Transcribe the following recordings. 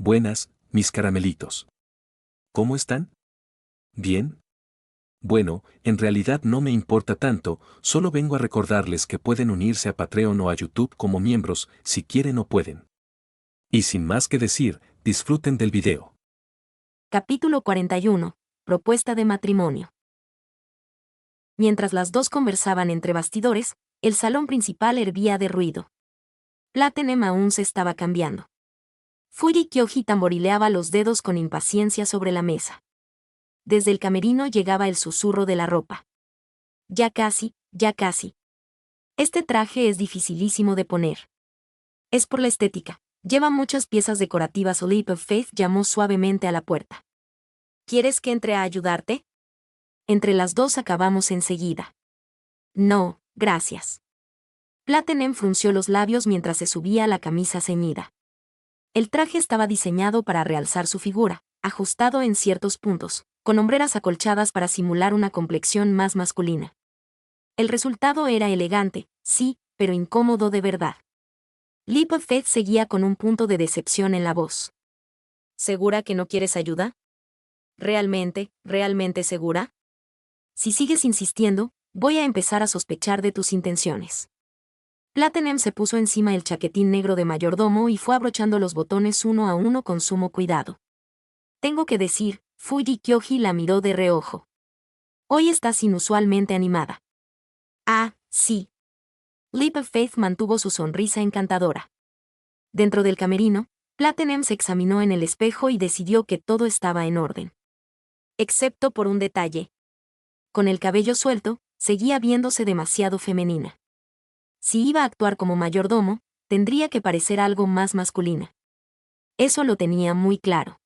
Buenas, mis caramelitos. ¿Cómo están? ¿Bien? Bueno, en realidad no me importa tanto, solo vengo a recordarles que pueden unirse a Patreon o a YouTube como miembros, si quieren o pueden. Y sin más que decir, disfruten del video. Capítulo 41. Propuesta de matrimonio. Mientras las dos conversaban entre bastidores, el salón principal hervía de ruido. Platinum aún se estaba cambiando. Fuji Kyoji tamborileaba los dedos con impaciencia sobre la mesa. Desde el camerino llegaba el susurro de la ropa. Ya casi, ya casi. Este traje es dificilísimo de poner. Es por la estética. Lleva muchas piezas decorativas. Leap of Faith llamó suavemente a la puerta. ¿Quieres que entre a ayudarte? Entre las dos acabamos enseguida. No, gracias. Platinum frunció los labios mientras se subía la camisa ceñida. El traje estaba diseñado para realzar su figura, ajustado en ciertos puntos, con hombreras acolchadas para simular una complexión más masculina. El resultado era elegante, sí, pero incómodo de verdad. Leap of Faith seguía con un punto de decepción en la voz. ¿Segura que no quieres ayuda? ¿Realmente segura? Si sigues insistiendo, voy a empezar a sospechar de tus intenciones. Platinum se puso encima el chaquetín negro de mayordomo y fue abrochando los botones uno a uno con sumo cuidado. Tengo que decir, Fuji Kyoji la miró de reojo. Hoy estás inusualmente animada. Ah, sí. Leap of Faith mantuvo su sonrisa encantadora. Dentro del camerino, Platinum se examinó en el espejo y decidió que todo estaba en orden. Excepto por un detalle. Con el cabello suelto, seguía viéndose demasiado femenina. Si iba a actuar como mayordomo, tendría que parecer algo más masculina. Eso lo tenía muy claro.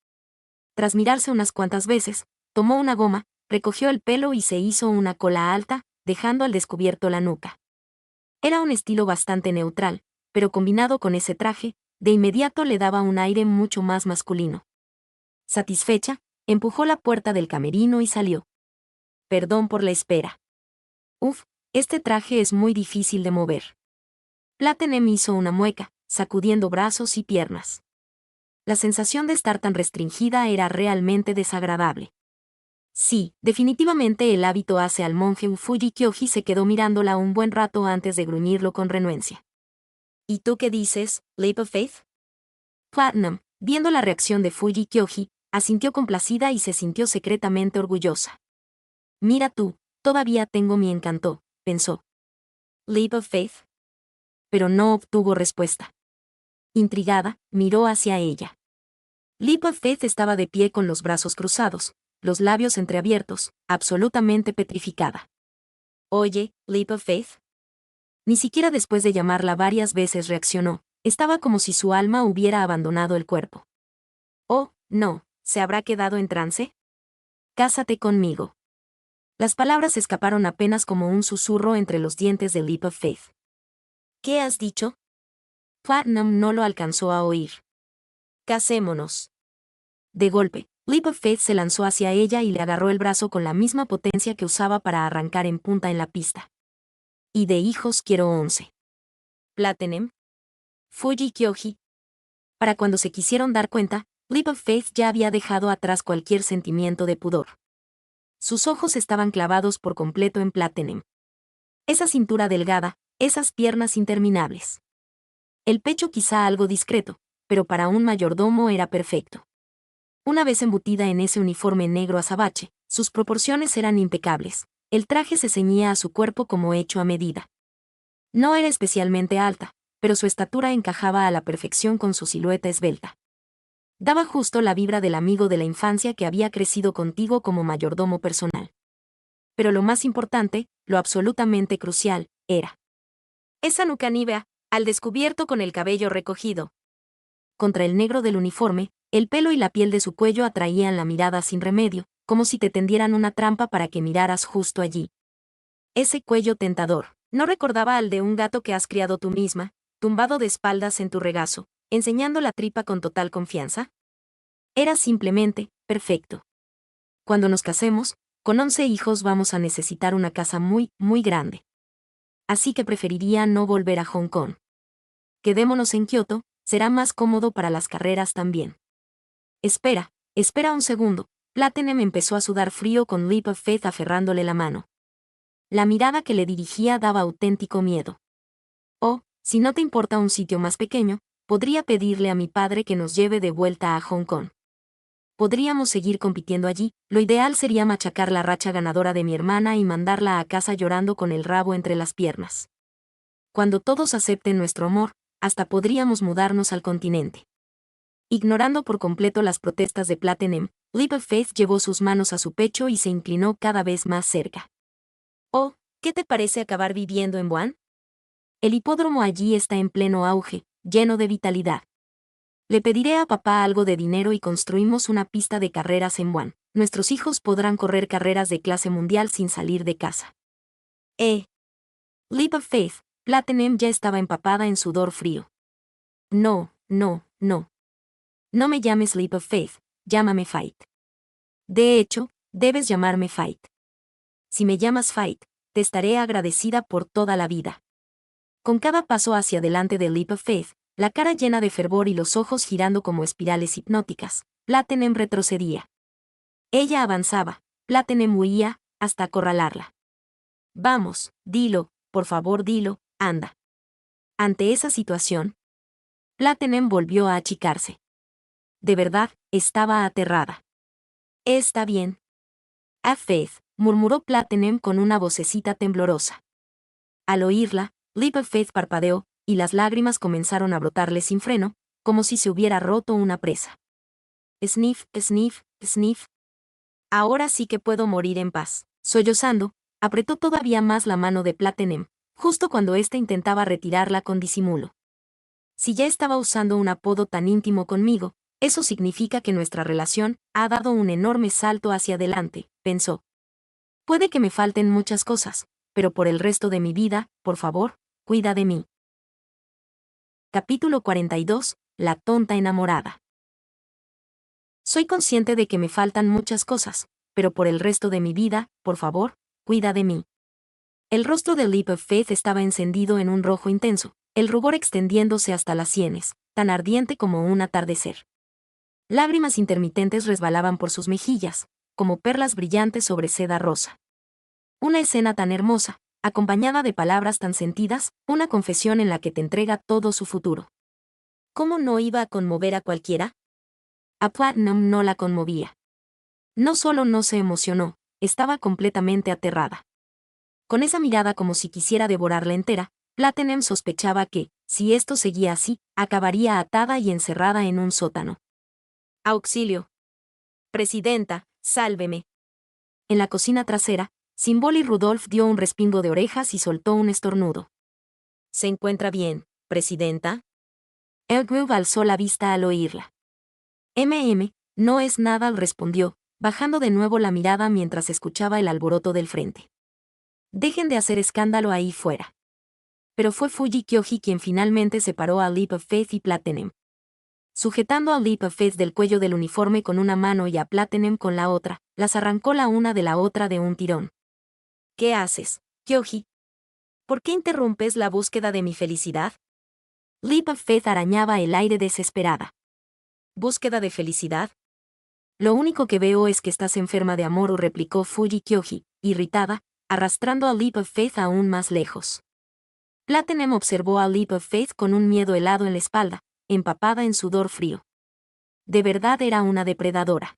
Tras mirarse unas cuantas veces, tomó una goma, recogió el pelo y se hizo una cola alta, dejando al descubierto la nuca. Era un estilo bastante neutral, pero combinado con ese traje, de inmediato le daba un aire mucho más masculino. Satisfecha, empujó la puerta del camerino y salió. Perdón por la espera. Uf, este traje es muy difícil de mover. Platinum hizo una mueca, sacudiendo brazos y piernas. La sensación de estar tan restringida era realmente desagradable. Sí, definitivamente el hábito hace al monje. Fuji Kyoji se quedó mirándola un buen rato antes de gruñirlo con renuencia. ¿Y tú qué dices, Leap of Faith? Platinum, viendo la reacción de Fuji Kyoji, asintió complacida y se sintió secretamente orgullosa. Mira tú, todavía tengo mi encanto, pensó. Leap of Faith. Pero no obtuvo respuesta. Intrigada, miró hacia ella. Leap of Faith estaba de pie con los brazos cruzados, los labios entreabiertos, absolutamente petrificada. Oye, Leap of Faith. Ni siquiera después de llamarla varias veces reaccionó, estaba como si su alma hubiera abandonado el cuerpo. Oh, no, ¿se habrá quedado en trance? Cásate conmigo. Las palabras escaparon apenas como un susurro entre los dientes de Leap of Faith. ¿Qué has dicho? Platinum no lo alcanzó a oír. Casémonos. De golpe, Leap of Faith se lanzó hacia ella y le agarró el brazo con la misma potencia que usaba para arrancar en punta en la pista. Y de hijos quiero 11. Platinum. Fuji Kyoji. Para cuando se quisieron dar cuenta, Leap of Faith ya había dejado atrás cualquier sentimiento de pudor. Sus ojos estaban clavados por completo en Platinum. Esa cintura delgada, esas piernas interminables. El pecho quizá algo discreto, pero para un mayordomo era perfecto. Una vez embutida en ese uniforme negro azabache, sus proporciones eran impecables. El traje se ceñía a su cuerpo como hecho a medida. No era especialmente alta, pero su estatura encajaba a la perfección con su silueta esbelta. Daba justo la vibra del amigo de la infancia que había crecido contigo como mayordomo personal. Pero lo más importante, lo absolutamente crucial, era esa nuca nívea, al descubierto con el cabello recogido. Contra el negro del uniforme, el pelo y la piel de su cuello atraían la mirada sin remedio, como si te tendieran una trampa para que miraras justo allí. Ese cuello tentador, ¿no recordaba al de un gato que has criado tú misma, tumbado de espaldas en tu regazo, enseñando la tripa con total confianza? Era simplemente, perfecto. Cuando nos casemos, con 11 hijos vamos a necesitar una casa muy, muy grande. Así que preferiría no volver a Hong Kong. Quedémonos en Kioto, será más cómodo para las carreras también. Espera un segundo. Platinum empezó a sudar frío con Leap of Faith aferrándole la mano. La mirada que le dirigía daba auténtico miedo. Oh, si no te importa un sitio más pequeño, podría pedirle a mi padre que nos lleve de vuelta a Hong Kong. Podríamos seguir compitiendo allí, lo ideal sería machacar la racha ganadora de mi hermana y mandarla a casa llorando con el rabo entre las piernas. Cuando todos acepten nuestro amor, hasta podríamos mudarnos al continente. Ignorando por completo las protestas de Platinum, Leap of Faith llevó sus manos a su pecho y se inclinó cada vez más cerca. Oh, ¿qué te parece acabar viviendo en Wuhan? El hipódromo allí está en pleno auge, lleno de vitalidad. Le pediré a papá algo de dinero y construimos una pista de carreras en Wuhan. Nuestros hijos podrán correr carreras de clase mundial sin salir de casa. Leap of Faith, Platinum ya estaba empapada en sudor frío. No. No me llames Leap of Faith, llámame Fight. De hecho, debes llamarme Fight. Si me llamas Fight, te estaré agradecida por toda la vida. Con cada paso hacia adelante de Leap of Faith, la cara llena de fervor y los ojos girando como espirales hipnóticas, Platinum retrocedía. Ella avanzaba, Platinum huía, hasta acorralarla. Vamos, dilo, por favor dilo, anda. Ante esa situación, Platinum volvió a achicarse. De verdad, estaba aterrada. Está bien. Faith, murmuró Platinum con una vocecita temblorosa. Al oírla, Leap of Faith parpadeó, y las lágrimas comenzaron a brotarle sin freno, como si se hubiera roto una presa. Sniff, sniff, sniff. Ahora sí que puedo morir en paz. Sollozando, apretó todavía más la mano de Platinum, justo cuando ésta intentaba retirarla con disimulo. Si ya estaba usando un apodo tan íntimo conmigo, eso significa que nuestra relación ha dado un enorme salto hacia adelante, pensó. Puede que me falten muchas cosas, pero por el resto de mi vida, por favor, cuida de mí. Capítulo 42. La tonta enamorada. Soy consciente de que me faltan muchas cosas, pero por el resto de mi vida, por favor, cuida de mí. El rostro de Leap of Faith estaba encendido en un rojo intenso, el rubor extendiéndose hasta las sienes, tan ardiente como un atardecer. Lágrimas intermitentes resbalaban por sus mejillas, como perlas brillantes sobre seda rosa. Una escena tan hermosa, acompañada de palabras tan sentidas, una confesión en la que te entrega todo su futuro. ¿Cómo no iba a conmover a cualquiera? A Platinum no la conmovía. No solo no se emocionó, estaba completamente aterrada. Con esa mirada como si quisiera devorarla entera, Platinum sospechaba que, si esto seguía así, acabaría atada y encerrada en un sótano. ¡Auxilio! Presidenta, sálveme. En la cocina trasera, Symbol Rudolph dio un respingo de orejas y soltó un estornudo. ¿Se encuentra bien, presidenta? Elgrove alzó la vista al oírla. No es nada, respondió, bajando de nuevo la mirada mientras escuchaba el alboroto del frente. Dejen de hacer escándalo ahí fuera. Pero fue Fuji Kyoji quien finalmente separó a Leap of Faith y Platinum. Sujetando a Leap of Faith del cuello del uniforme con una mano y a Platinum con la otra, las arrancó la una de la otra de un tirón. ¿Qué haces, Kyoji? ¿Por qué interrumpes la búsqueda de mi felicidad? Leap of Faith arañaba el aire desesperada. ¿Búsqueda de felicidad? Lo único que veo es que estás enferma de amor, replicó Fuji Kyoji, irritada, arrastrando a Leap of Faith aún más lejos. Platinum observó a Leap of Faith con un miedo helado en la espalda, empapada en sudor frío. De verdad era una depredadora.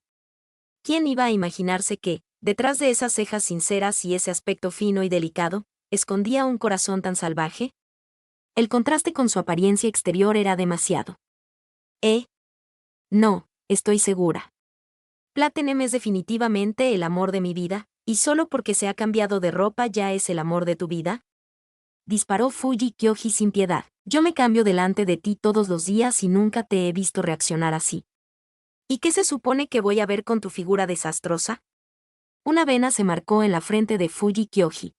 ¿Quién iba a imaginarse que, detrás de esas cejas sinceras y ese aspecto fino y delicado, escondía un corazón tan salvaje? El contraste con su apariencia exterior era demasiado. No, estoy segura. Platinum es definitivamente el amor de mi vida, ¿y solo porque se ha cambiado de ropa ya es el amor de tu vida? Disparó Fuji Kyoji sin piedad. Yo me cambio delante de ti todos los días y nunca te he visto reaccionar así. ¿Y qué se supone que voy a ver con tu figura desastrosa? Una vena se marcó en la frente de Fuji Kyoji.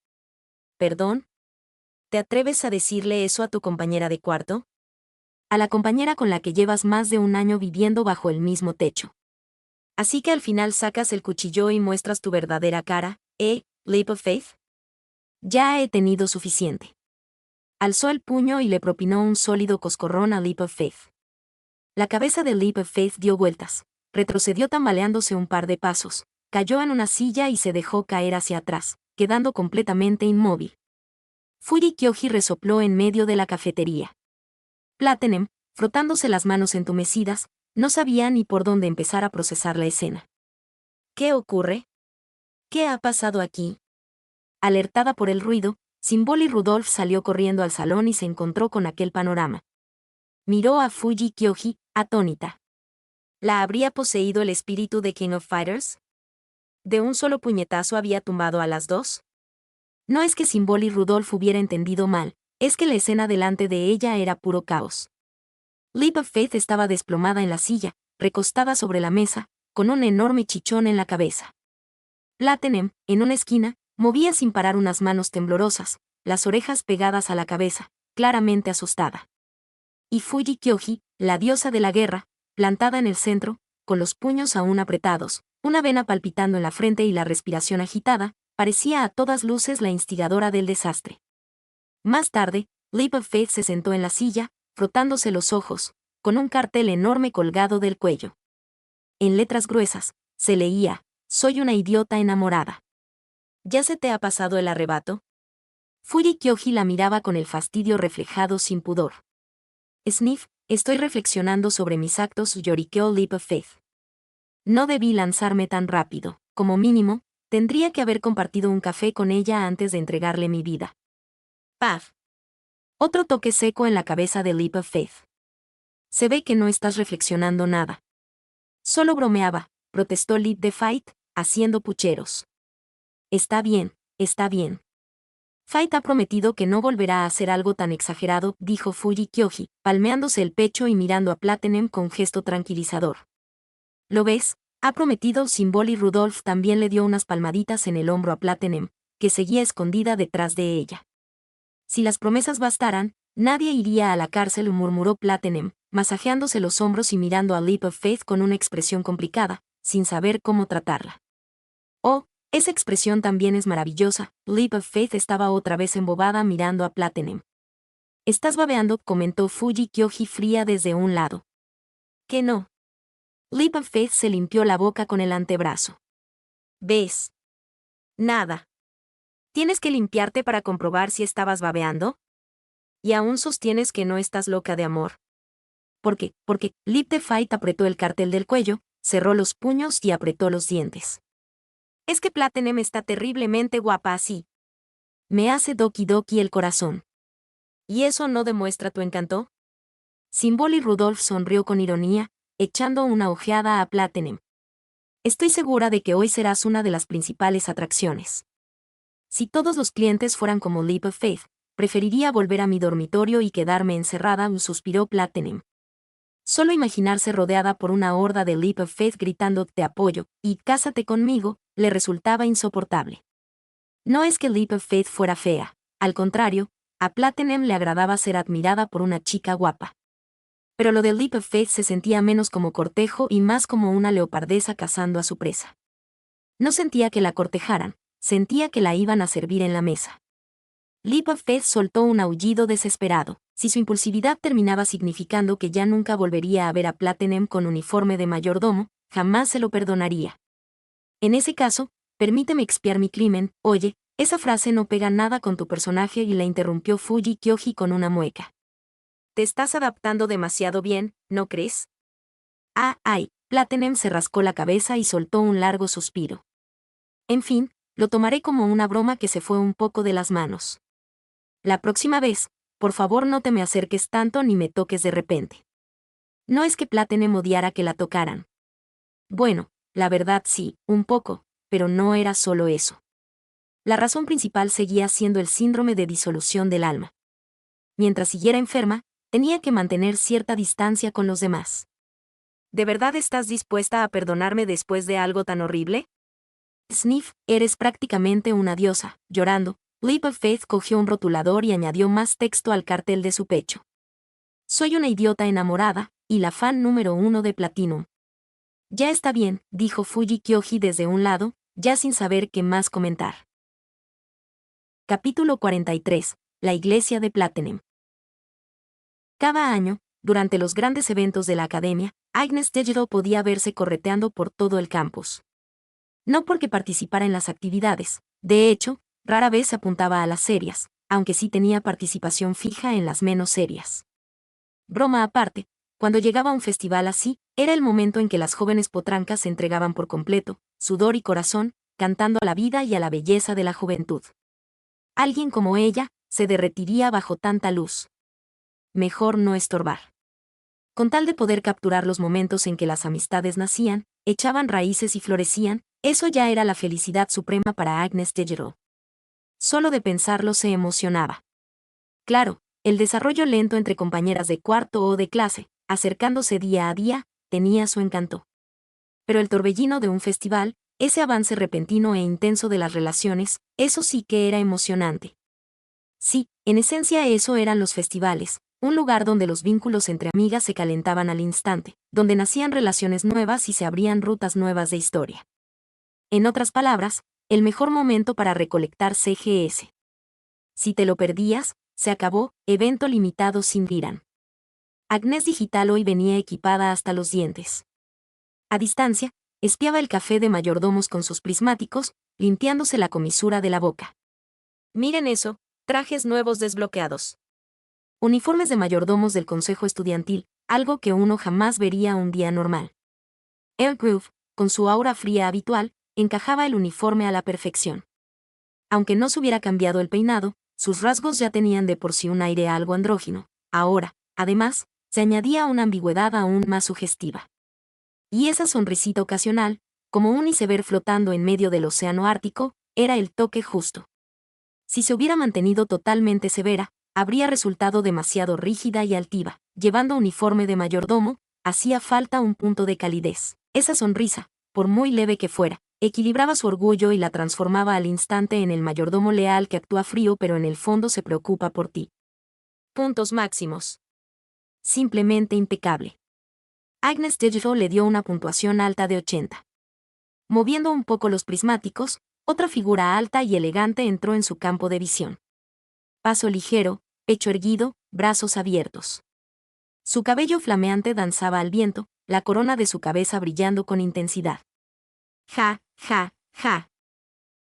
¿Perdón? ¿Te atreves a decirle eso a tu compañera de cuarto? A la compañera con la que llevas más de un año viviendo bajo el mismo techo. Así que al final sacas el cuchillo y muestras tu verdadera cara, Leap of Faith. Ya he tenido suficiente. Alzó el puño y le propinó un sólido coscorrón a Leap of Faith. La cabeza de Leap of Faith dio vueltas, retrocedió tambaleándose un par de pasos, cayó en una silla y se dejó caer hacia atrás, quedando completamente inmóvil. Fuji Kyoji resopló en medio de la cafetería. Platinum, frotándose las manos entumecidas, no sabía ni por dónde empezar a procesar la escena. ¿Qué ocurre? ¿Qué ha pasado aquí? Alertada por el ruido, Symbol y Rudolph salió corriendo al salón y se encontró con aquel panorama. Miró a Fuji Kyoji, atónita. ¿La habría poseído el espíritu de King of Fighters? ¿De un solo puñetazo había tumbado a las dos? No es que Symbol y Rudolph hubiera entendido mal, es que la escena delante de ella era puro caos. Leap of Faith estaba desplomada en la silla, recostada sobre la mesa, con un enorme chichón en la cabeza. Platinum, en una esquina, movía sin parar unas manos temblorosas, las orejas pegadas a la cabeza, claramente asustada. Y Fuji Kyoji, la diosa de la guerra, plantada en el centro, con los puños aún apretados, una vena palpitando en la frente y la respiración agitada, parecía a todas luces la instigadora del desastre. Más tarde, Leap of Faith se sentó en la silla, frotándose los ojos, con un cartel enorme colgado del cuello. En letras gruesas, se leía: «Soy una idiota enamorada». ¿Ya se te ha pasado el arrebato? Fuji Kyoji la miraba con el fastidio reflejado sin pudor. Sniff, estoy reflexionando sobre mis actos, lloriqueó Leap of Faith. No debí lanzarme tan rápido. Como mínimo, tendría que haber compartido un café con ella antes de entregarle mi vida. Paf. Otro toque seco en la cabeza de Leap of Faith. Se ve que no estás reflexionando nada. Solo bromeaba, protestó Leap the Fight, haciendo pucheros. Está bien, está bien. Fight ha prometido que no volverá a hacer algo tan exagerado, dijo Fuji Kyoji, palmeándose el pecho y mirando a Platinum con gesto tranquilizador. ¿Lo ves? Ha prometido. Symbol y Rudolph también le dio unas palmaditas en el hombro a Platinum, que seguía escondida detrás de ella. Si las promesas bastaran, nadie iría a la cárcel, murmuró Platinum, masajeándose los hombros y mirando a Leap of Faith con una expresión complicada, sin saber cómo tratarla. Oh, esa expresión también es maravillosa. Leap of Faith estaba otra vez embobada mirando a Platinum. Estás babeando, comentó Fuji Kyoji fría desde un lado. ¿Qué no? Leap of Faith se limpió la boca con el antebrazo. ¿Ves? Nada. ¿Tienes que limpiarte para comprobar si estabas babeando? ¿Y aún sostienes que no estás loca de amor? ¿Por qué? Porque Leap the Fight apretó el cartel del cuello, cerró los puños y apretó los dientes. Es que Platinum está terriblemente guapa así. Me hace doki doki el corazón. ¿Y eso no demuestra tu encanto? Symbol y Rudolph sonrió con ironía, echando una ojeada a Platinum. Estoy segura de que hoy serás una de las principales atracciones. Si todos los clientes fueran como Leap of Faith, preferiría volver a mi dormitorio y quedarme encerrada, suspiró Platinum. Solo imaginarse rodeada por una horda de Leap of Faith gritando «te apoyo» y «cásate conmigo», le resultaba insoportable. No es que Leap of Faith fuera fea, al contrario, a Platinum le agradaba ser admirada por una chica guapa. Pero lo de Leap of Faith se sentía menos como cortejo y más como una leopardesa cazando a su presa. No sentía que la cortejaran, sentía que la iban a servir en la mesa. Leap of Faith soltó un aullido desesperado. Si su impulsividad terminaba significando que ya nunca volvería a ver a Platinum con uniforme de mayordomo, jamás se lo perdonaría. En ese caso, permíteme expiar mi crimen. Oye, esa frase no pega nada con tu personaje, y la interrumpió Fuji Kyoji con una mueca. Te estás adaptando demasiado bien, ¿no crees? Ay, Platinum se rascó la cabeza y soltó un largo suspiro. En fin, lo tomaré como una broma que se fue un poco de las manos. La próxima vez, por favor no te me acerques tanto ni me toques de repente. No es que Platinum odiara que la tocaran. Bueno, la verdad sí, un poco, pero no era solo eso. La razón principal seguía siendo el síndrome de disolución del alma. Mientras siguiera enferma, tenía que mantener cierta distancia con los demás. ¿De verdad estás dispuesta a perdonarme después de algo tan horrible? Sniff, eres prácticamente una diosa, llorando. Leap of Faith cogió un rotulador y añadió más texto al cartel de su pecho. Soy una idiota enamorada, y la fan número 1 de Platinum. Ya está bien, dijo Fuji Kyoji desde un lado, ya sin saber qué más comentar. Capítulo 43. La iglesia de Platinum. Cada año, durante los grandes eventos de la academia, Agnes Digital podía verse correteando por todo el campus. No porque participara en las actividades, de hecho, rara vez se apuntaba a las serias, aunque sí tenía participación fija en las menos serias. Broma aparte, cuando llegaba un festival así, era el momento en que las jóvenes potrancas se entregaban por completo, sudor y corazón, cantando a la vida y a la belleza de la juventud. Alguien como ella, se derretiría bajo tanta luz. Mejor no estorbar. Con tal de poder capturar los momentos en que las amistades nacían, echaban raíces y florecían, eso ya era la felicidad suprema para Agnes Digital. Solo de pensarlo se emocionaba. Claro, el desarrollo lento entre compañeras de cuarto o de clase, acercándose día a día, tenía su encanto. Pero el torbellino de un festival, ese avance repentino e intenso de las relaciones, eso sí que era emocionante. Sí, en esencia eso eran los festivales, un lugar donde los vínculos entre amigas se calentaban al instante, donde nacían relaciones nuevas y se abrían rutas nuevas de historia. En otras palabras, el mejor momento para recolectar CGS. Si te lo perdías, se acabó, evento limitado sin dirán. Agnes Digital hoy venía equipada hasta los dientes. A distancia, espiaba el café de mayordomos con sus prismáticos, limpiándose la comisura de la boca. Miren eso, trajes nuevos desbloqueados. Uniformes de mayordomos del consejo estudiantil, algo que uno jamás vería un día normal. El Groove, con su aura fría habitual, encajaba el uniforme a la perfección. Aunque no se hubiera cambiado el peinado, sus rasgos ya tenían de por sí un aire algo andrógino. Ahora, además, se añadía una ambigüedad aún más sugestiva. Y esa sonrisita ocasional, como un iceberg flotando en medio del océano Ártico, era el toque justo. Si se hubiera mantenido totalmente severa, habría resultado demasiado rígida y altiva. Llevando uniforme de mayordomo, hacía falta un punto de calidez. Esa sonrisa, por muy leve que fuera, equilibraba su orgullo y la transformaba al instante en el mayordomo leal que actúa frío pero en el fondo se preocupa por ti. Puntos máximos. Simplemente impecable. Agnes Digital le dio una puntuación alta de 80. Moviendo un poco los prismáticos, otra figura alta y elegante entró en su campo de visión. Paso ligero, pecho erguido, brazos abiertos. Su cabello flameante danzaba al viento, la corona de su cabeza brillando con intensidad. Ja, ja, ja.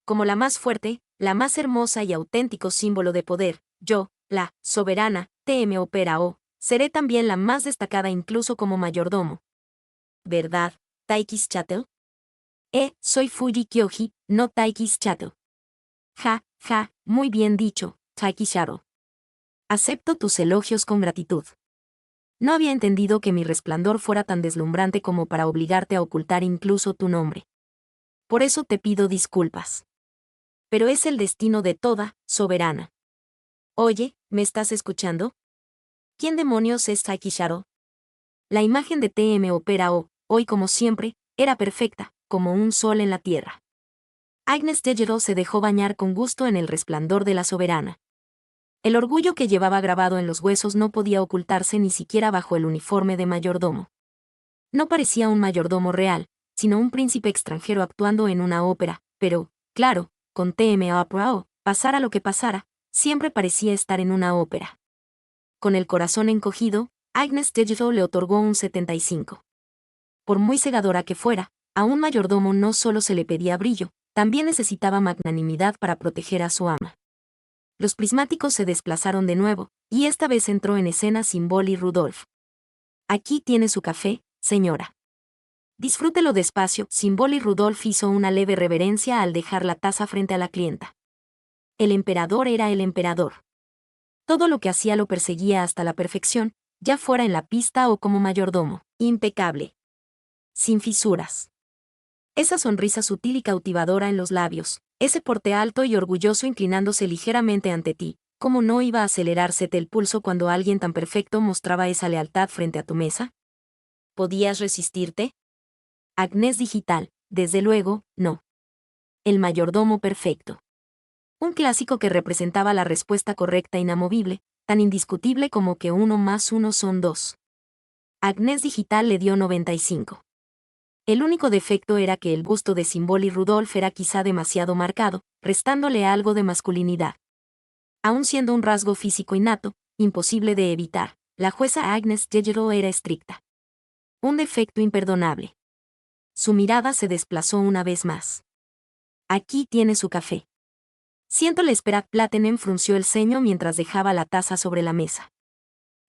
Como la más fuerte, la más hermosa y auténtico símbolo de poder, yo, la soberana, TM Opera O, seré también la más destacada incluso como mayordomo. ¿Verdad, Taikis Chattel? Soy Fuji Kyoji, no Taikis Chattel. Ja, ja, muy bien dicho, Taikis Chattel. Acepto tus elogios con gratitud. No había entendido que mi resplandor fuera tan deslumbrante como para obligarte a ocultar incluso tu nombre. Por eso te pido disculpas. Pero es el destino de toda soberana. Oye, ¿me estás escuchando? ¿Quién demonios es Taiki Sharo? La imagen de TM Opera O, hoy como siempre, era perfecta, como un sol en la tierra. Agnes Digital se dejó bañar con gusto en el resplandor de la soberana. El orgullo que llevaba grabado en los huesos no podía ocultarse ni siquiera bajo el uniforme de mayordomo. No parecía un mayordomo real, sino un príncipe extranjero actuando en una ópera, pero, claro, con TM Opera O, pasara lo que pasara, siempre parecía estar en una ópera. Con el corazón encogido, Agnes Digital le otorgó un 75. Por muy cegadora que fuera, a un mayordomo no solo se le pedía brillo, también necesitaba magnanimidad para proteger a su ama. Los prismáticos se desplazaron de nuevo, y esta vez entró en escena Symboli Rudolph. Aquí tiene su café, señora. Disfrútelo despacio. Symboli Rudolph hizo una leve reverencia al dejar la taza frente a la clienta. El emperador era el emperador. Todo lo que hacía lo perseguía hasta la perfección, ya fuera en la pista o como mayordomo. Impecable. Sin fisuras. Esa sonrisa sutil y cautivadora en los labios, ese porte alto y orgulloso inclinándose ligeramente ante ti, ¿cómo no iba a acelerársete el pulso cuando alguien tan perfecto mostraba esa lealtad frente a tu mesa? ¿Podías resistirte? Agnes Digital, desde luego, no. El mayordomo perfecto. Un clásico que representaba la respuesta correcta inamovible, tan indiscutible como que 1 más 1 son 2. Agnes Digital le dio 95. El único defecto era que el busto de Symboli Rudolph era quizá demasiado marcado, restándole algo de masculinidad. Aun siendo un rasgo físico innato, imposible de evitar, la jueza Agnes Digital era estricta. Un defecto imperdonable. Su mirada se desplazó una vez más. Aquí tiene su café. Siento la espera. Platinum frunció el ceño mientras dejaba la taza sobre la mesa.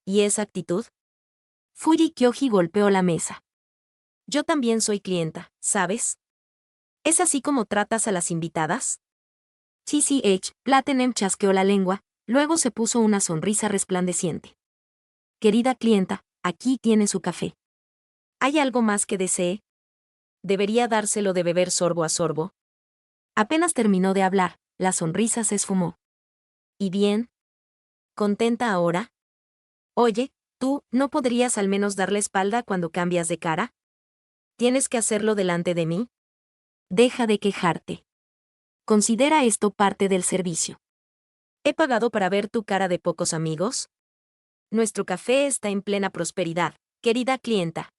¿Y esa actitud? Fuji Kyoji golpeó la mesa. Yo también soy clienta, ¿sabes? ¿Es así como tratas a las invitadas? TCH, Platinum chasqueó la lengua, luego se puso una sonrisa resplandeciente. Querida clienta, aquí tiene su café. ¿Hay algo más que desee? ¿Debería dárselo de beber sorbo a sorbo? Apenas terminó de hablar, la sonrisa se esfumó. ¿Y bien? ¿Contenta ahora? Oye, ¿tú no podrías al menos darle espalda cuando cambias de cara? ¿Tienes que hacerlo delante de mí? Deja de quejarte. Considera esto parte del servicio. ¿He pagado para ver tu cara de pocos amigos? Nuestro café está en plena prosperidad, querida clienta.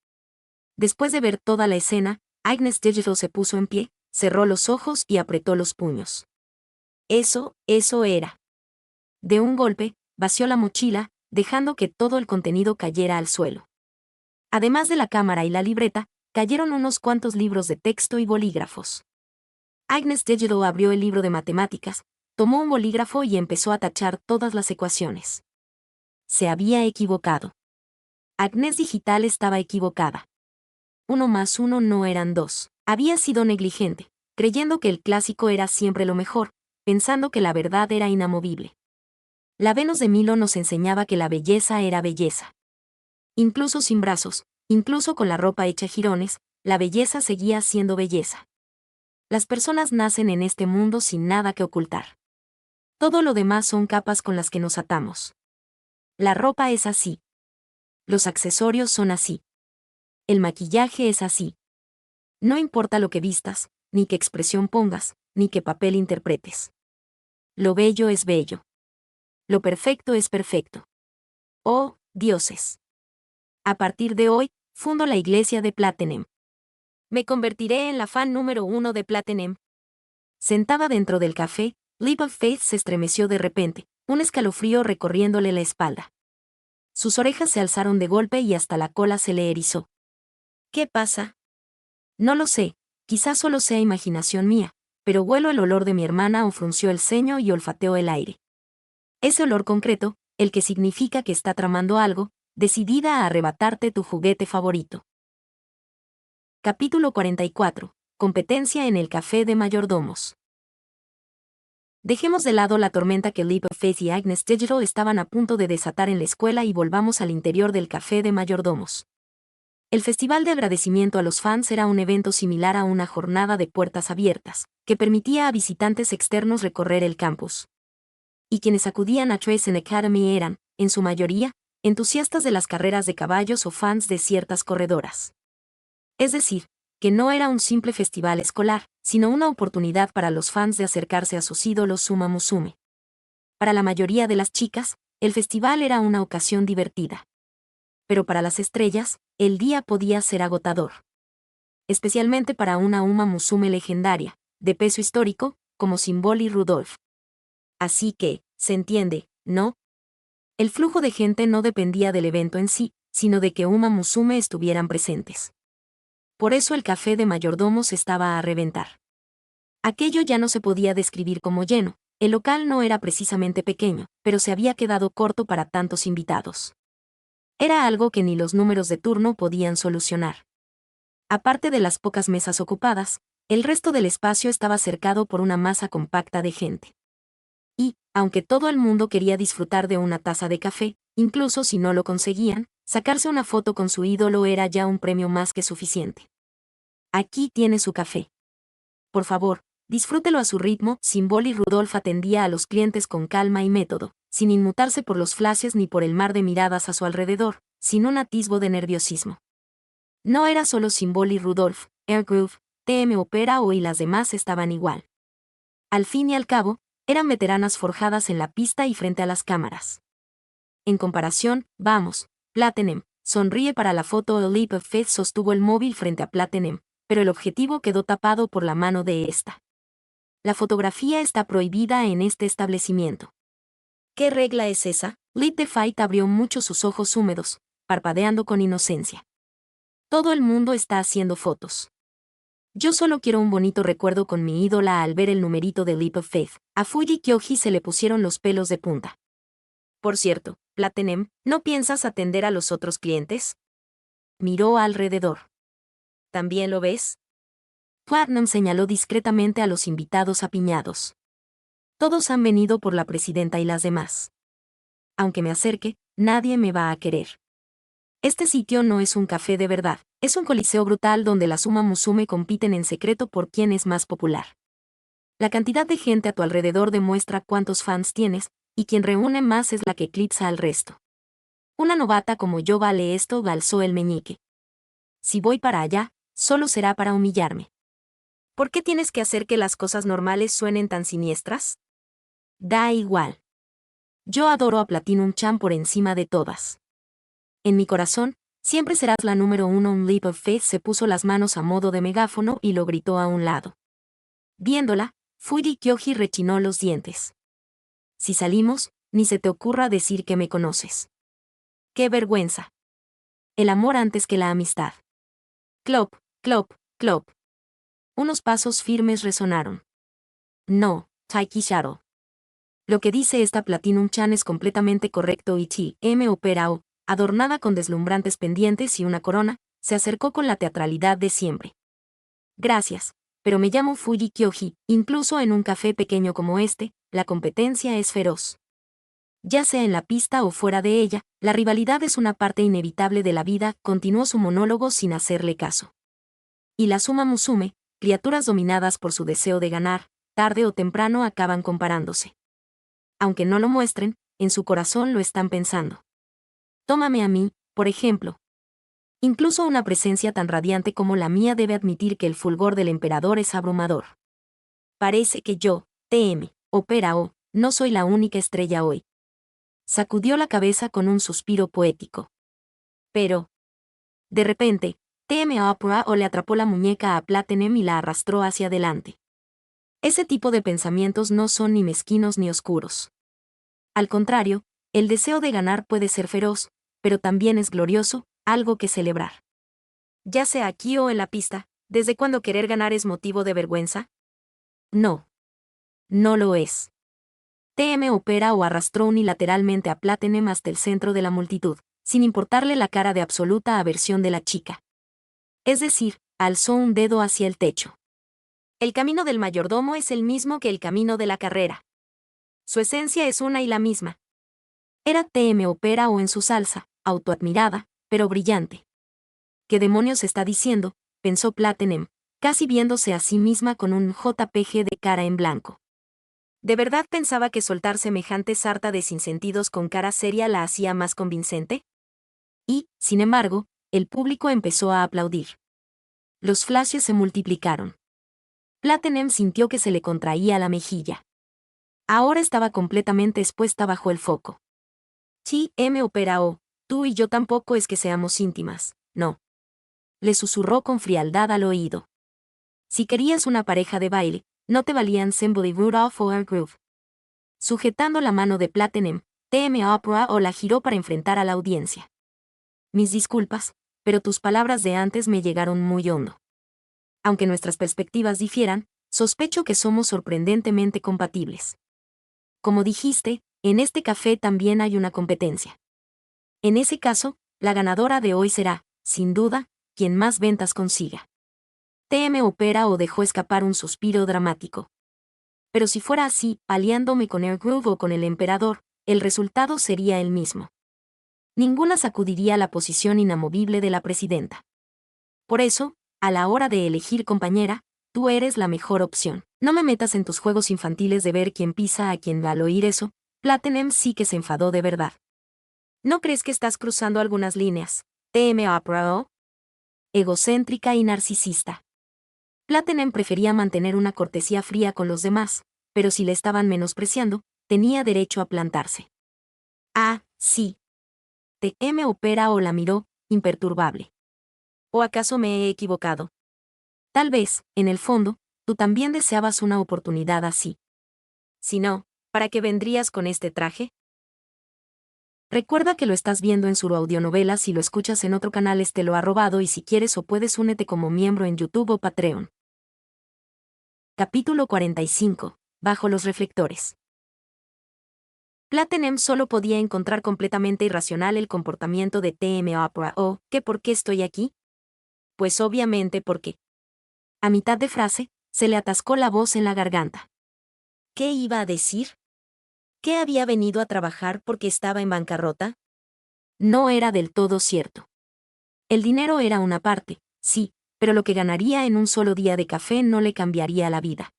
Después de ver toda la escena, Agnes Digital se puso en pie, cerró los ojos y apretó los puños. Eso era. De un golpe, vació la mochila, dejando que todo el contenido cayera al suelo. Además de la cámara y la libreta, cayeron unos cuantos libros de texto y bolígrafos. Agnes Digital abrió el libro de matemáticas, tomó un bolígrafo y empezó a tachar todas las ecuaciones. Se había equivocado. Agnes Digital estaba equivocada. 1 más 1 no eran 2. Había sido negligente, creyendo que el clásico era siempre lo mejor, pensando que la verdad era inamovible. La Venus de Milo nos enseñaba que la belleza era belleza. Incluso sin brazos, incluso con la ropa hecha jirones, la belleza seguía siendo belleza. Las personas nacen en este mundo sin nada que ocultar. Todo lo demás son capas con las que nos atamos. La ropa es así. Los accesorios son así. El maquillaje es así. No importa lo que vistas, ni qué expresión pongas, ni qué papel interpretes. Lo bello es bello. Lo perfecto es perfecto. Oh, dioses. A partir de hoy, fundo la iglesia de Platinum. Me convertiré en la fan número 1 de Platinum. Sentada dentro del café, Leap of Faith se estremeció de repente, un escalofrío recorriéndole la espalda. Sus orejas se alzaron de golpe y hasta la cola se le erizó. ¿Qué pasa? No lo sé, quizás solo sea imaginación mía, pero huelo el olor de mi hermana o frunció el ceño y olfateó el aire. Ese olor concreto, el que significa que está tramando algo, decidida a arrebatarte tu juguete favorito. Capítulo 44. Competencia en el café de mayordomos. Dejemos de lado la tormenta que Leap of Faith y Agnes Digital estaban a punto de desatar en la escuela y volvamos al interior del café de mayordomos. El festival de agradecimiento a los fans era un evento similar a una jornada de puertas abiertas, que permitía a visitantes externos recorrer el campus. Y quienes acudían a Trace Academy eran, en su mayoría, entusiastas de las carreras de caballos o fans de ciertas corredoras. Es decir, que no era un simple festival escolar, sino una oportunidad para los fans de acercarse a sus ídolos Uma Musume. Para la mayoría de las chicas, el festival era una ocasión divertida. Pero para las estrellas, el día podía ser agotador. Especialmente para una Uma Musume legendaria, de peso histórico, como Symbol y Rudolph. Así que, se entiende, ¿no? El flujo de gente no dependía del evento en sí, sino de que Uma Musume estuvieran presentes. Por eso el café de mayordomos estaba a reventar. Aquello ya no se podía describir como lleno, el local no era precisamente pequeño, pero se había quedado corto para tantos invitados. Era algo que ni los números de turno podían solucionar. Aparte de las pocas mesas ocupadas, el resto del espacio estaba cercado por una masa compacta de gente. Y, aunque todo el mundo quería disfrutar de una taza de café, incluso si no lo conseguían, sacarse una foto con su ídolo era ya un premio más que suficiente. Aquí tiene su café. Por favor, disfrútelo a su ritmo. Symbol y Rudolph atendía a los clientes con calma y método, sin inmutarse por los flashes ni por el mar de miradas a su alrededor, sin un atisbo de nerviosismo. No era solo Symbol y Rudolph, Airgroove, TM Opera y las demás estaban igual. Al fin y al cabo, eran veteranas forjadas en la pista y frente a las cámaras. En comparación, vamos, Platinum, sonríe para la foto. El Leap of Faith sostuvo el móvil frente a Platinum, pero el objetivo quedó tapado por la mano de esta. La fotografía está prohibida en este establecimiento. ¿Qué regla es esa? Leap the Fight abrió mucho sus ojos húmedos, parpadeando con inocencia. Todo el mundo está haciendo fotos. Yo solo quiero un bonito recuerdo con mi ídola al ver el numerito de Leap of Faith. A Fuji Kyoji se le pusieron los pelos de punta. Por cierto, Platinum, ¿no piensas atender a los otros clientes? Miró alrededor. ¿También lo ves? Platinum señaló discretamente a los invitados apiñados. Todos han venido por la presidenta y las demás. Aunque me acerque, nadie me va a querer. Este sitio no es un café de verdad, es un coliseo brutal donde las Uma Musume compiten en secreto por quién es más popular. La cantidad de gente a tu alrededor demuestra cuántos fans tienes, y quien reúne más es la que eclipsa al resto. Una novata como yo vale esto, alzó el meñique. Si voy para allá, solo será para humillarme. ¿Por qué tienes que hacer que las cosas normales suenen tan siniestras? Da igual. Yo adoro a Platinum Chan por encima de todas. En mi corazón, siempre serás la número uno. Un Leap of Faith se puso las manos a modo de megáfono y lo gritó a un lado. Viéndola, Fuji Kyoji rechinó los dientes. Si salimos, ni se te ocurra decir que me conoces. ¡Qué vergüenza! El amor antes que la amistad. Clop, clop, clop. Unos pasos firmes resonaron. No, Taiki Sharo. Lo que dice esta Platinum Chan es completamente correcto y Chi-M Operao, adornada con deslumbrantes pendientes y una corona, se acercó con la teatralidad de siempre. Gracias, pero me llamo Fuji Kyoji, incluso en un café pequeño como este, la competencia es feroz. Ya sea en la pista o fuera de ella, la rivalidad es una parte inevitable de la vida, continuó su monólogo sin hacerle caso. Y las Uma Musume, criaturas dominadas por su deseo de ganar, tarde o temprano acaban comparándose. Aunque no lo muestren, en su corazón lo están pensando. Tómame a mí, por ejemplo. Incluso una presencia tan radiante como la mía debe admitir que el fulgor del emperador es abrumador. Parece que yo, TM, Operao, no soy la única estrella hoy. Sacudió la cabeza con un suspiro poético. Pero, de repente, TM Operao le atrapó la muñeca a Platinum y la arrastró hacia adelante. Ese tipo de pensamientos no son ni mezquinos ni oscuros. Al contrario, el deseo de ganar puede ser feroz, pero también es glorioso, algo que celebrar. Ya sea aquí o en la pista, ¿desde cuándo querer ganar es motivo de vergüenza? No. No lo es. TM Operao arrastró unilateralmente a Platinum hasta el centro de la multitud, sin importarle la cara de absoluta aversión de la chica. Es decir, alzó un dedo hacia el techo. El camino del mayordomo es el mismo que el camino de la carrera. Su esencia es una y la misma. Era TM Operao en su salsa, autoadmirada, pero brillante. ¿Qué demonios está diciendo?, pensó Platinum, casi viéndose a sí misma con un JPG de cara en blanco. ¿De verdad pensaba que soltar semejante sarta de sinsentidos con cara seria la hacía más convincente? Y, sin embargo, el público empezó a aplaudir. Los flashes se multiplicaron. Platinum sintió que se le contraía la mejilla. Ahora estaba completamente expuesta bajo el foco. Chi-M Operao, tú y yo tampoco es que seamos íntimas, no. Le susurró con frialdad al oído. Si querías una pareja de baile, no te valían Somebody Rudolph o Air Groove. Sujetando la mano de Platinum, TM Operao la giró para enfrentar a la audiencia. Mis disculpas, pero tus palabras de antes me llegaron muy hondo. Aunque nuestras perspectivas difieran, sospecho que somos sorprendentemente compatibles. Como dijiste, en este café también hay una competencia. En ese caso, la ganadora de hoy será, sin duda, quien más ventas consiga. TM Operao dejó escapar un suspiro dramático. Pero si fuera así, aliándome con Air Groove o con el emperador, el resultado sería el mismo. Ninguna sacudiría la posición inamovible de la presidenta. Por eso, a la hora de elegir compañera, tú eres la mejor opción. No me metas en tus juegos infantiles de ver quién pisa a quién. Al oír eso, Platinum sí que se enfadó de verdad. ¿No crees que estás cruzando algunas líneas, TM Operao? Egocéntrica y narcisista. Platinum prefería mantener una cortesía fría con los demás, pero si le estaban menospreciando, tenía derecho a plantarse. Ah, sí. TM Operao la miró, imperturbable. ¿O acaso me he equivocado? Tal vez, en el fondo, tú también deseabas una oportunidad así. Si no, ¿para qué vendrías con este traje? Recuerda que lo estás viendo en su audionovela. Si lo escuchas en otro canal te lo ha robado, y si quieres o puedes únete como miembro en YouTube o Patreon. Capítulo 45. Bajo los reflectores. Platinum solo podía encontrar completamente irracional el comportamiento de TM Opera. ¿Qué por qué estoy aquí? Pues obviamente porque. A mitad de frase, se le atascó la voz en la garganta. ¿Qué iba a decir? ¿Que había venido a trabajar porque estaba en bancarrota? No era del todo cierto. El dinero era una parte, sí, pero lo que ganaría en un solo día de café no le cambiaría la vida.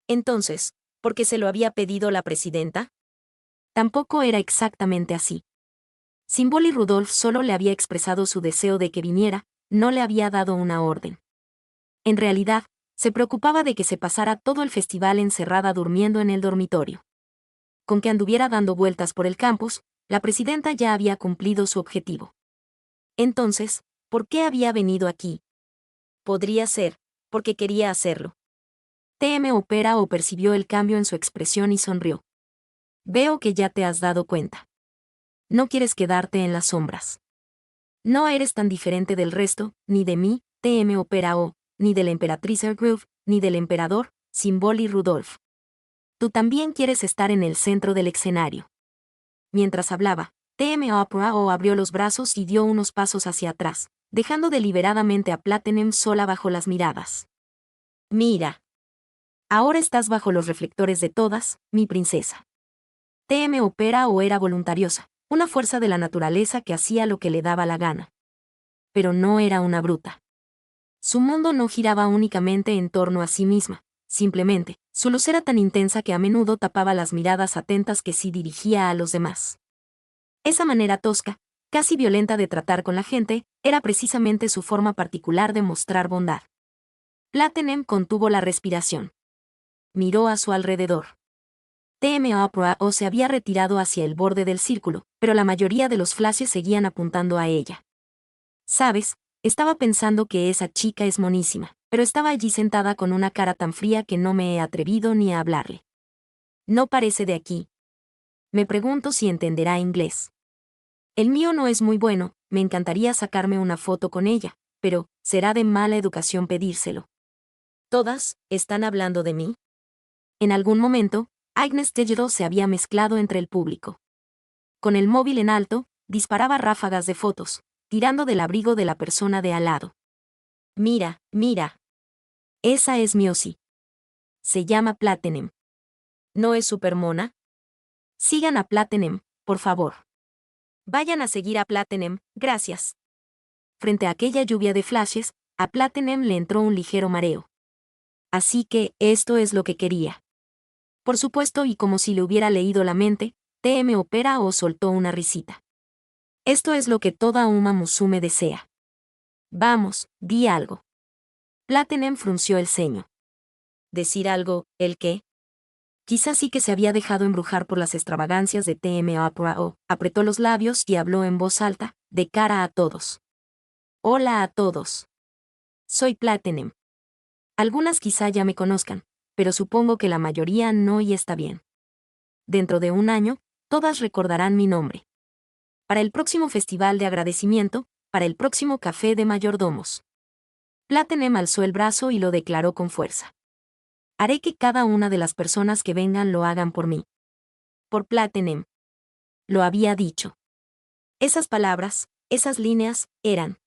Entonces, ¿por qué se lo había pedido la presidenta? Tampoco era exactamente así. Simboli Rudolph solo le había expresado su deseo de que viniera, no le había dado una orden. En realidad, se preocupaba de que se pasara todo el festival encerrada durmiendo en el dormitorio. Con que anduviera dando vueltas por el campus, la presidenta ya había cumplido su objetivo. Entonces, ¿por qué había venido aquí? Podría ser, porque quería hacerlo. TM Opera o percibió el cambio en su expresión y sonrió. Veo que ya te has dado cuenta. No quieres quedarte en las sombras. No eres tan diferente del resto, ni de mí, TM Opera ni de la emperatriz Ergrove, ni del emperador, Simboli Rudolph. Tú también quieres estar en el centro del escenario. Mientras hablaba, TM Opera abrió los brazos y dio unos pasos hacia atrás, dejando deliberadamente a Platinum sola bajo las miradas. Mira. Ahora estás bajo los reflectores de todas, mi princesa. TM Opera era voluntariosa, una fuerza de la naturaleza que hacía lo que le daba la gana. Pero no era una bruta. Su mundo no giraba únicamente en torno a sí misma, simplemente, su luz era tan intensa que a menudo tapaba las miradas atentas que sí dirigía a los demás. Esa manera tosca, casi violenta de tratar con la gente, era precisamente su forma particular de mostrar bondad. Platinum contuvo la respiración. Miró a su alrededor. TM Opera se había retirado hacia el borde del círculo, pero la mayoría de los flashes seguían apuntando a ella. ¿Sabes? Estaba pensando que esa chica es monísima, pero estaba allí sentada con una cara tan fría que no me he atrevido ni a hablarle. No parece de aquí. Me pregunto si entenderá inglés. El mío no es muy bueno, me encantaría sacarme una foto con ella, pero será de mala educación pedírselo. ¿Todas están hablando de mí? En algún momento, Agnes Digital se había mezclado entre el público. Con el móvil en alto, disparaba ráfagas de fotos, tirando del abrigo de la persona de al lado. Mira, mira. Esa es mi Osi. Se llama Platinum. ¿No es supermona? Sigan a Platinum, por favor. Vayan a seguir a Platinum, gracias. Frente a aquella lluvia de flashes, a Platinum le entró un ligero mareo. Así que, esto es lo que quería. Por supuesto, y como si le hubiera leído la mente, TM Opera soltó una risita. Esto es lo que toda Uma Musume desea. Vamos, di algo. Platinum frunció el ceño. ¿Decir algo, el qué? Quizás sí que se había dejado embrujar por las extravagancias de TM Opera apretó los labios y habló en voz alta, de cara a todos. Hola a todos. Soy Platinum. Algunas quizá ya me conozcan, pero supongo que la mayoría no, y está bien. Dentro de un año, todas recordarán mi nombre. Para el próximo festival de agradecimiento, para el próximo café de mayordomos. Platinum alzó el brazo y lo declaró con fuerza. Haré que cada una de las personas que vengan lo hagan por mí. Por Platinum. Lo había dicho. Esas palabras, esas líneas, eran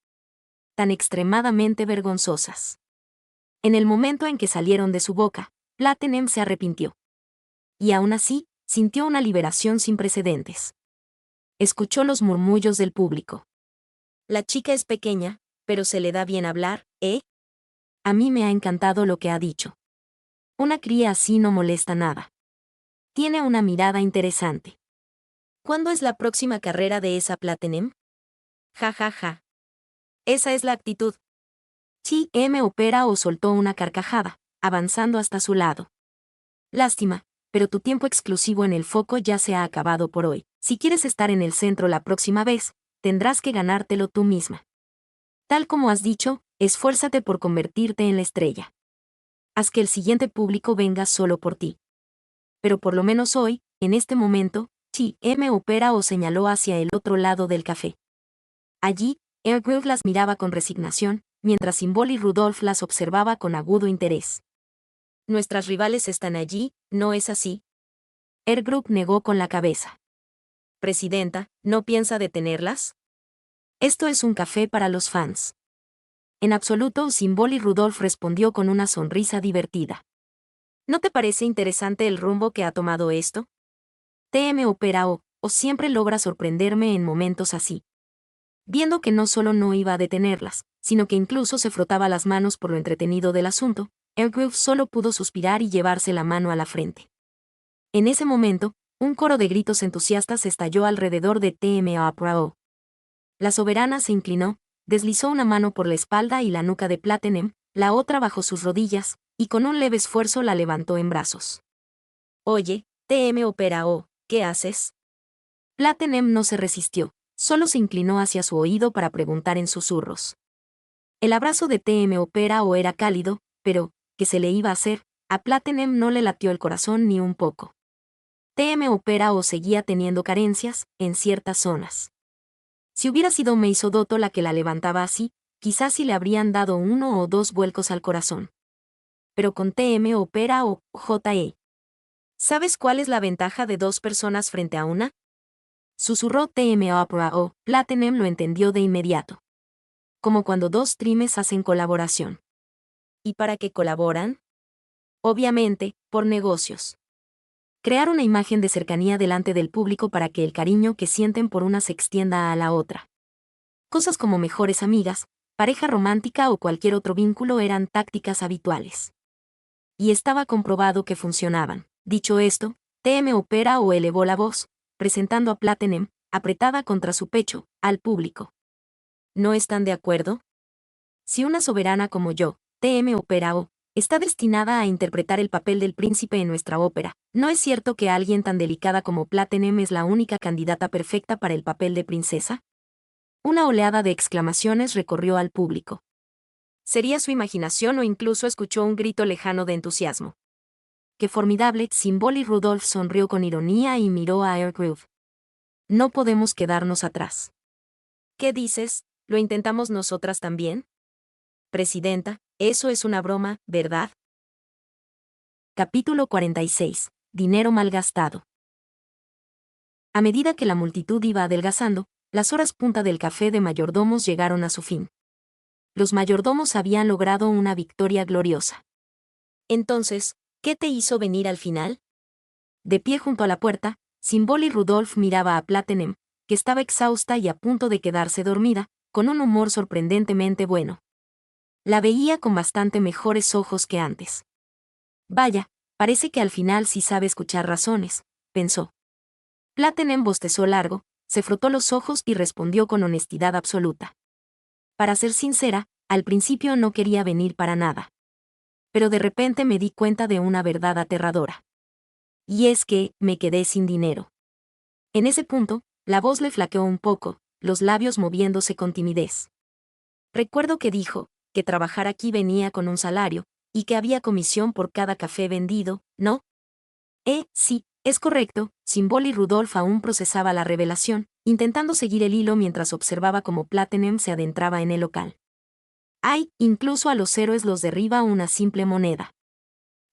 tan extremadamente vergonzosas. En el momento en que salieron de su boca, Platinum se arrepintió. Y aún así, sintió una liberación sin precedentes. Escuchó los murmullos del público. La chica es pequeña, pero se le da bien hablar, ¿eh? A mí me ha encantado lo que ha dicho. Una cría así no molesta nada. Tiene una mirada interesante. ¿Cuándo es la próxima carrera de esa Platinum? Ja ja ja. Esa es la actitud. TM Opera soltó una carcajada, avanzando hasta su lado. Lástima, pero tu tiempo exclusivo en el foco ya se ha acabado por hoy. Si quieres estar en el centro la próxima vez, tendrás que ganártelo tú misma. Tal como has dicho, esfuérzate por convertirte en la estrella. Haz que el siguiente público venga solo por ti. Pero por lo menos hoy, en este momento, TM Opera o señaló hacia el otro lado del café. Allí, Airgrove las miraba con resignación, mientras Symbol y Rudolph las observaba con agudo interés. Nuestras rivales están allí, ¿no es así? Airgrove negó con la cabeza. Presidenta, ¿no piensa detenerlas? Esto es un café para los fans. En absoluto, Symbol y Rudolph respondió con una sonrisa divertida. ¿No te parece interesante el rumbo que ha tomado esto? TM Opera o siempre logra sorprenderme en momentos así. Viendo que no solo no iba a detenerlas, sino que incluso se frotaba las manos por lo entretenido del asunto, Airgrove solo pudo suspirar y llevarse la mano a la frente. En ese momento, un coro de gritos entusiastas estalló alrededor de TM Opera o. La soberana se inclinó, deslizó una mano por la espalda y la nuca de Platinum, la otra bajo sus rodillas, y con un leve esfuerzo la levantó en brazos. Oye, TM Opera o, ¿qué haces? Platinum no se resistió, solo se inclinó hacia su oído para preguntar en susurros. El abrazo de TM Opera o era cálido, pero, ¿qué se le iba a hacer? A Platinum no le latió el corazón ni un poco. TM Opera o seguía teniendo carencias, en ciertas zonas. Si hubiera sido Meisodoto la que la levantaba así, quizás sí le habrían dado 1 o 2 vuelcos al corazón. Pero con TM Opera o JE. ¿Sabes cuál es la ventaja de 2 personas frente a una? Susurró TM Opera o Platinum lo entendió de inmediato. Como cuando 2 trimes hacen colaboración. ¿Y para qué colaboran? Obviamente, por negocios. Crear una imagen de cercanía delante del público para que el cariño que sienten por una se extienda a la otra. Cosas como mejores amigas, pareja romántica o cualquier otro vínculo eran tácticas habituales. Y estaba comprobado que funcionaban. Dicho esto, TM Opera o elevó la voz, presentando a Platinum, apretada contra su pecho, al público. ¿No están de acuerdo? Si una soberana como yo, TM Opera o, está destinada a interpretar el papel del príncipe en nuestra ópera, ¿no es cierto que alguien tan delicada como Platinum es la única candidata perfecta para el papel de princesa? Una oleada de exclamaciones recorrió al público. Sería su imaginación o incluso escuchó un grito lejano de entusiasmo. ¡Qué formidable! Symbol y Rudolph sonrió con ironía y miró a Airgrove. No podemos quedarnos atrás. ¿Qué dices? ¿Lo intentamos nosotras también? Presidenta, eso es una broma, ¿verdad? Capítulo 46. Dinero malgastado. A medida que la multitud iba adelgazando, las horas punta del café de mayordomos llegaron a su fin. Los mayordomos habían logrado una victoria gloriosa. Entonces, ¿qué te hizo venir al final? De pie junto a la puerta, Symbol y Rudolph miraba a Platinum, que estaba exhausta y a punto de quedarse dormida, con un humor sorprendentemente bueno. La veía con bastante mejores ojos que antes. Vaya, parece que al final sí sabe escuchar razones, pensó. Platinum bostezó largo, se frotó los ojos y respondió con honestidad absoluta. Para ser sincera, al principio no quería venir para nada. Pero de repente me di cuenta de una verdad aterradora. Y es que, me quedé sin dinero. En ese punto, la voz le flaqueó un poco, los labios moviéndose con timidez. Recuerdo que dijo, que trabajar aquí venía con un salario, y que había comisión por cada café vendido, ¿no? Sí, es correcto. Symbol y Rudolph aún procesaba la revelación, intentando seguir el hilo mientras observaba cómo Platinum se adentraba en el local. ¡Ay! Incluso a los héroes los derriba una simple moneda.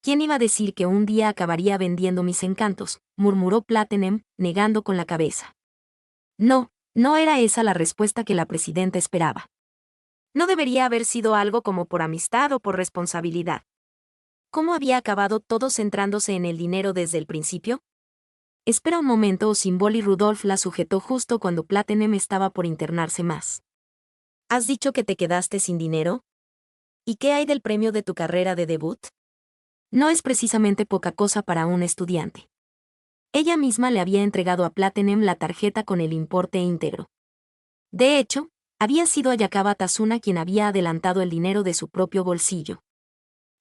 ¿Quién iba a decir que un día acabaría vendiendo mis encantos? Murmuró Platinum, negando con la cabeza. No, no era esa la respuesta que la presidenta esperaba. ¿No debería haber sido algo como por amistad o por responsabilidad? ¿Cómo había acabado todo centrándose en el dinero desde el principio? Espera un momento. Symbol y Rudolph la sujetó justo cuando Platinum estaba por internarse más. ¿Has dicho que te quedaste sin dinero? ¿Y qué hay del premio de tu carrera de debut? No es precisamente poca cosa para un estudiante. Ella misma le había entregado a Platinum la tarjeta con el importe íntegro. De hecho, había sido Ayakawa Tazuna quien había adelantado el dinero de su propio bolsillo.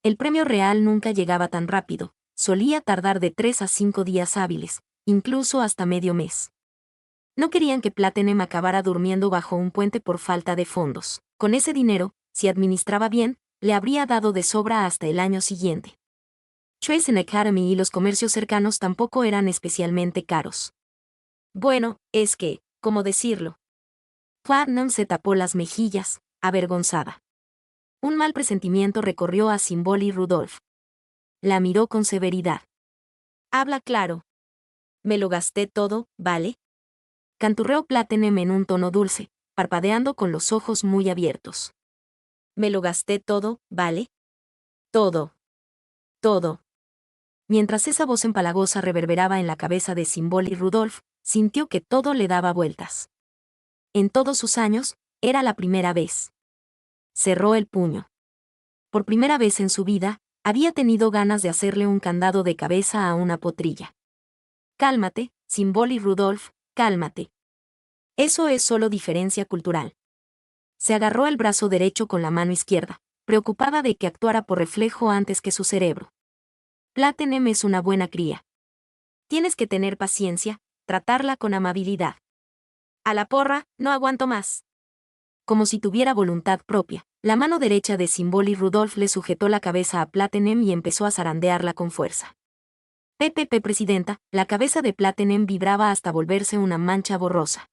El premio real nunca llegaba tan rápido, solía tardar de 3 a 5 días hábiles, incluso hasta medio mes. No querían que Platinum acabara durmiendo bajo un puente por falta de fondos. Con ese dinero, si administraba bien, le habría dado de sobra hasta el año siguiente. Choice Academy y los comercios cercanos tampoco eran especialmente caros. Bueno, es que, ¿cómo decirlo? Platinum se tapó las mejillas, avergonzada. Un mal presentimiento recorrió a Symboli Rudolph. La miró con severidad. Habla claro. Me lo gasté todo, ¿vale? Canturreó Platinum en un tono dulce, parpadeando con los ojos muy abiertos. Me lo gasté todo, ¿vale? Todo. Todo. Mientras esa voz empalagosa reverberaba en la cabeza de Symboli Rudolph, sintió que todo le daba vueltas. En todos sus años, era la primera vez. Cerró el puño. Por primera vez en su vida, había tenido ganas de hacerle un candado de cabeza a una potrilla. Cálmate, Symboli Rudolph, cálmate. Eso es solo diferencia cultural. Se agarró el brazo derecho con la mano izquierda, preocupada de que actuara por reflejo antes que su cerebro. Platinum es una buena cría. Tienes que tener paciencia, tratarla con amabilidad. A la porra, no aguanto más. Como si tuviera voluntad propia, la mano derecha de Symboli Rudolph le sujetó la cabeza a Platinum y empezó a zarandearla con fuerza. Presidenta, la cabeza de Platinum vibraba hasta volverse una mancha borrosa.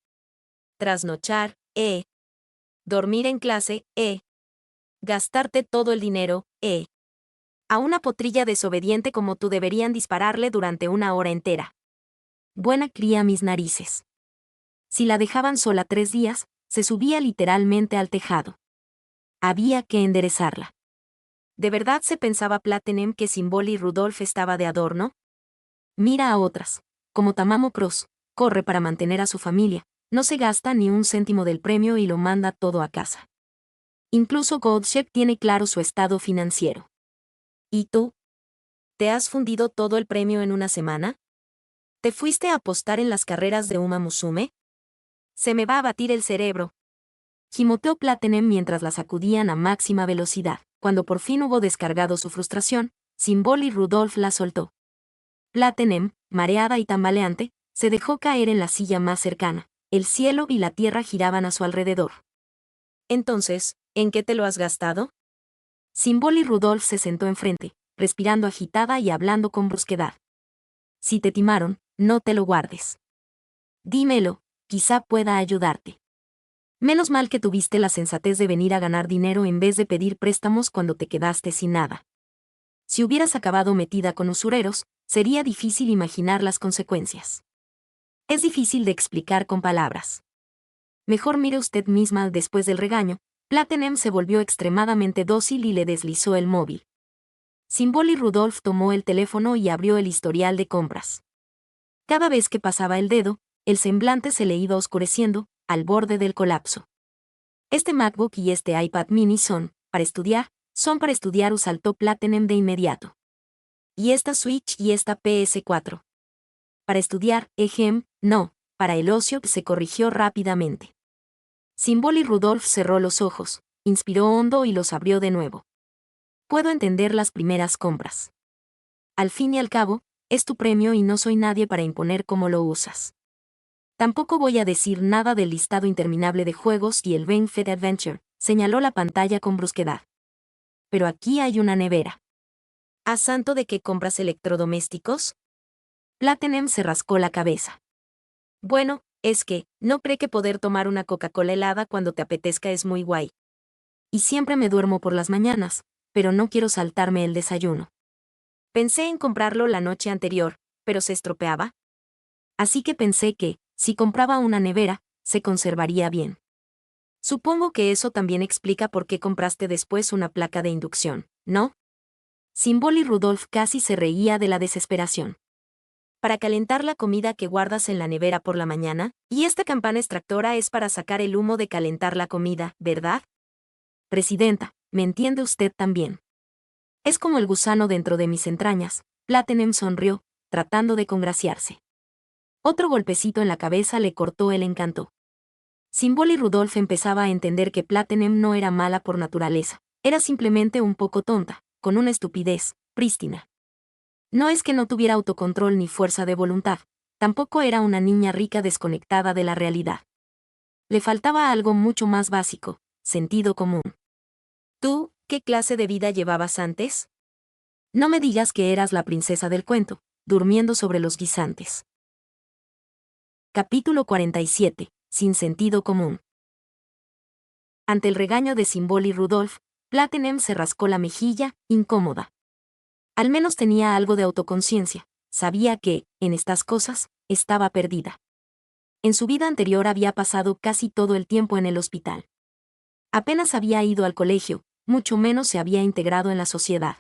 Trasnochar, Dormir en clase, Gastarte todo el dinero, A una potrilla desobediente como tú deberían dispararle durante 1 hora entera. Buena cría mis narices. Si la dejaban sola 3 días, se subía literalmente al tejado. Había que enderezarla. ¿De verdad se pensaba Platinum que Symboli Rudolph estaba de adorno? Mira a otras, como Tamamo Cross, corre para mantener a su familia, no se gasta ni un céntimo del premio y lo manda todo a casa. Incluso Goldshep tiene claro su estado financiero. ¿Y tú? ¿Te has fundido todo el premio en una semana? ¿Te fuiste a apostar en las carreras de Uma Musume? Se me va a batir el cerebro. Gimoteó Platinum mientras la sacudían a máxima velocidad. Cuando por fin hubo descargado su frustración, Symboli Rudolph la soltó. Platinum, mareada y tambaleante, se dejó caer en la silla más cercana. El cielo y la tierra giraban a su alrededor. Entonces, ¿en qué te lo has gastado? Symboli Rudolph se sentó enfrente, respirando agitada y hablando con brusquedad. Si te timaron, no te lo guardes. Dímelo, quizá pueda ayudarte. Menos mal que tuviste la sensatez de venir a ganar dinero en vez de pedir préstamos cuando te quedaste sin nada. Si hubieras acabado metida con usureros, sería difícil imaginar las consecuencias. Es difícil de explicar con palabras. Mejor mire usted misma. Después del regaño, Platinum se volvió extremadamente dócil y le deslizó el móvil. Symboli Rudolph tomó el teléfono y abrió el historial de compras. Cada vez que pasaba el dedo, el semblante se le iba oscureciendo, al borde del colapso. Este MacBook y este iPad mini son para estudiar, saltó Platinum de inmediato. Y esta Switch y esta PS4. Para estudiar, no, para el ocio, se corrigió rápidamente. Symboli Rudolph cerró los ojos, inspiró hondo y los abrió de nuevo. Puedo entender las primeras compras. Al fin y al cabo, es tu premio y no soy nadie para imponer cómo lo usas. Tampoco voy a decir nada del listado interminable de juegos y el Ring Fit Adventure, señaló la pantalla con brusquedad. Pero aquí hay una nevera. ¿A santo de que compras electrodomésticos? Platinum se rascó la cabeza. Bueno, es que, ¿no cree que poder tomar una Coca-Cola helada cuando te apetezca es muy guay? Y siempre me duermo por las mañanas, pero no quiero saltarme el desayuno. Pensé en comprarlo la noche anterior, pero se estropeaba. Así que pensé que, si compraba una nevera, se conservaría bien. Supongo que eso también explica por qué compraste después una placa de inducción, ¿no? Symboli Rudolph casi se reía de la desesperación. Para calentar la comida que guardas en la nevera por la mañana, y esta campana extractora es para sacar el humo de calentar la comida, ¿verdad? Presidenta, ¿me entiende usted también? Es como el gusano dentro de mis entrañas. Platinum sonrió, tratando de congraciarse. Otro golpecito en la cabeza le cortó el encanto. Symboli Rudolph empezaba a entender que Platinum no era mala por naturaleza, era simplemente un poco tonta, con una estupidez prístina. No es que no tuviera autocontrol ni fuerza de voluntad, tampoco era una niña rica desconectada de la realidad. Le faltaba algo mucho más básico, sentido común. ¿Tú, qué clase de vida llevabas antes? No me digas que eras la princesa del cuento, durmiendo sobre los guisantes. Capítulo 47. Sin sentido común. Ante el regaño de Simbol y Rudolf, Platinum se rascó la mejilla, incómoda. Al menos tenía algo de autoconciencia, sabía que, en estas cosas, estaba perdida. En su vida anterior había pasado casi todo el tiempo en el hospital. Apenas había ido al colegio, mucho menos se había integrado en la sociedad.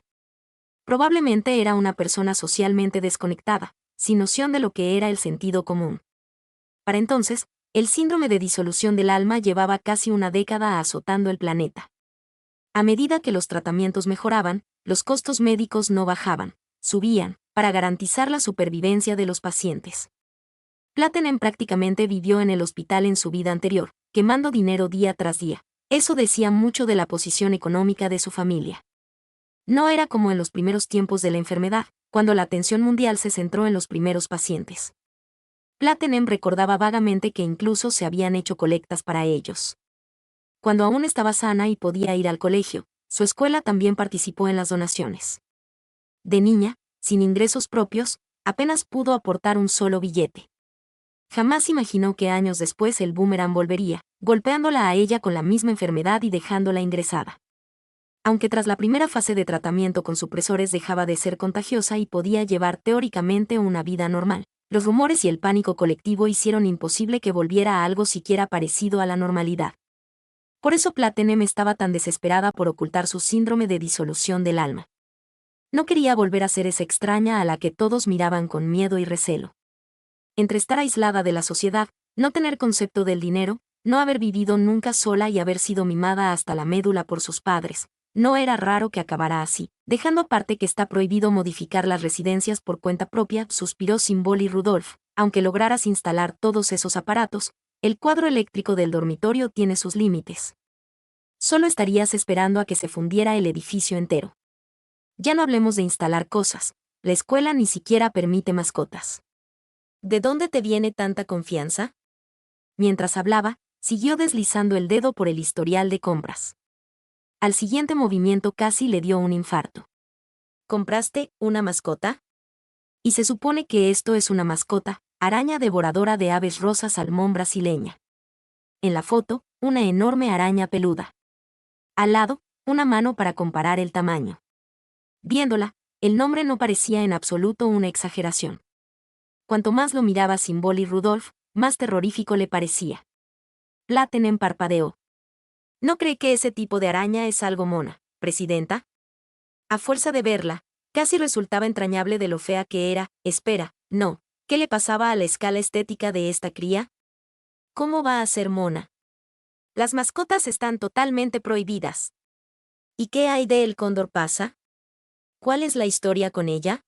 Probablemente era una persona socialmente desconectada, sin noción de lo que era el sentido común. Para entonces, el síndrome de disolución del alma llevaba casi una década azotando el planeta. A medida que los tratamientos mejoraban, los costos médicos no bajaban, subían, para garantizar la supervivencia de los pacientes. Platinum prácticamente vivió en el hospital en su vida anterior, quemando dinero día tras día. Eso decía mucho de la posición económica de su familia. No era como en los primeros tiempos de la enfermedad, cuando la atención mundial se centró en los primeros pacientes. Platinum recordaba vagamente que incluso se habían hecho colectas para ellos. Cuando aún estaba sana y podía ir al colegio, su escuela también participó en las donaciones. De niña, sin ingresos propios, apenas pudo aportar un solo billete. Jamás imaginó que años después el boomerang volvería, golpeándola a ella con la misma enfermedad y dejándola ingresada. Aunque tras la primera fase de tratamiento con supresores dejaba de ser contagiosa y podía llevar teóricamente una vida normal, los rumores y el pánico colectivo hicieron imposible que volviera a algo siquiera parecido a la normalidad. Por eso Platinum estaba tan desesperada por ocultar su síndrome de disolución del alma. No quería volver a ser esa extraña a la que todos miraban con miedo y recelo. Entre estar aislada de la sociedad, no tener concepto del dinero, no haber vivido nunca sola y haber sido mimada hasta la médula por sus padres, no era raro que acabara así. Dejando aparte que está prohibido modificar las residencias por cuenta propia, suspiró Simbol y Rudolf, aunque lograras instalar todos esos aparatos, el cuadro eléctrico del dormitorio tiene sus límites. Solo estarías esperando a que se fundiera el edificio entero. Ya no hablemos de instalar cosas, la escuela ni siquiera permite mascotas. ¿De dónde te viene tanta confianza? Mientras hablaba, siguió deslizando el dedo por el historial de compras. Al siguiente movimiento casi le dio un infarto. ¿Compraste una mascota? Y se supone que esto es una mascota, araña devoradora de aves rosa salmón brasileña. En la foto, una enorme araña peluda. Al lado, una mano para comparar el tamaño. Viéndola, el nombre no parecía en absoluto una exageración. Cuanto más lo miraba Simbol y Rudolf, más terrorífico le parecía. Platinum parpadeó. ¿No cree que ese tipo de araña es algo mona, presidenta? A fuerza de verla, casi resultaba entrañable de lo fea que era. Espera, no, ¿qué le pasaba a la escala estética de esta cría? ¿Cómo va a ser mona? Las mascotas están totalmente prohibidas. ¿Y qué hay de el cóndor pasa? ¿Cuál es la historia con ella?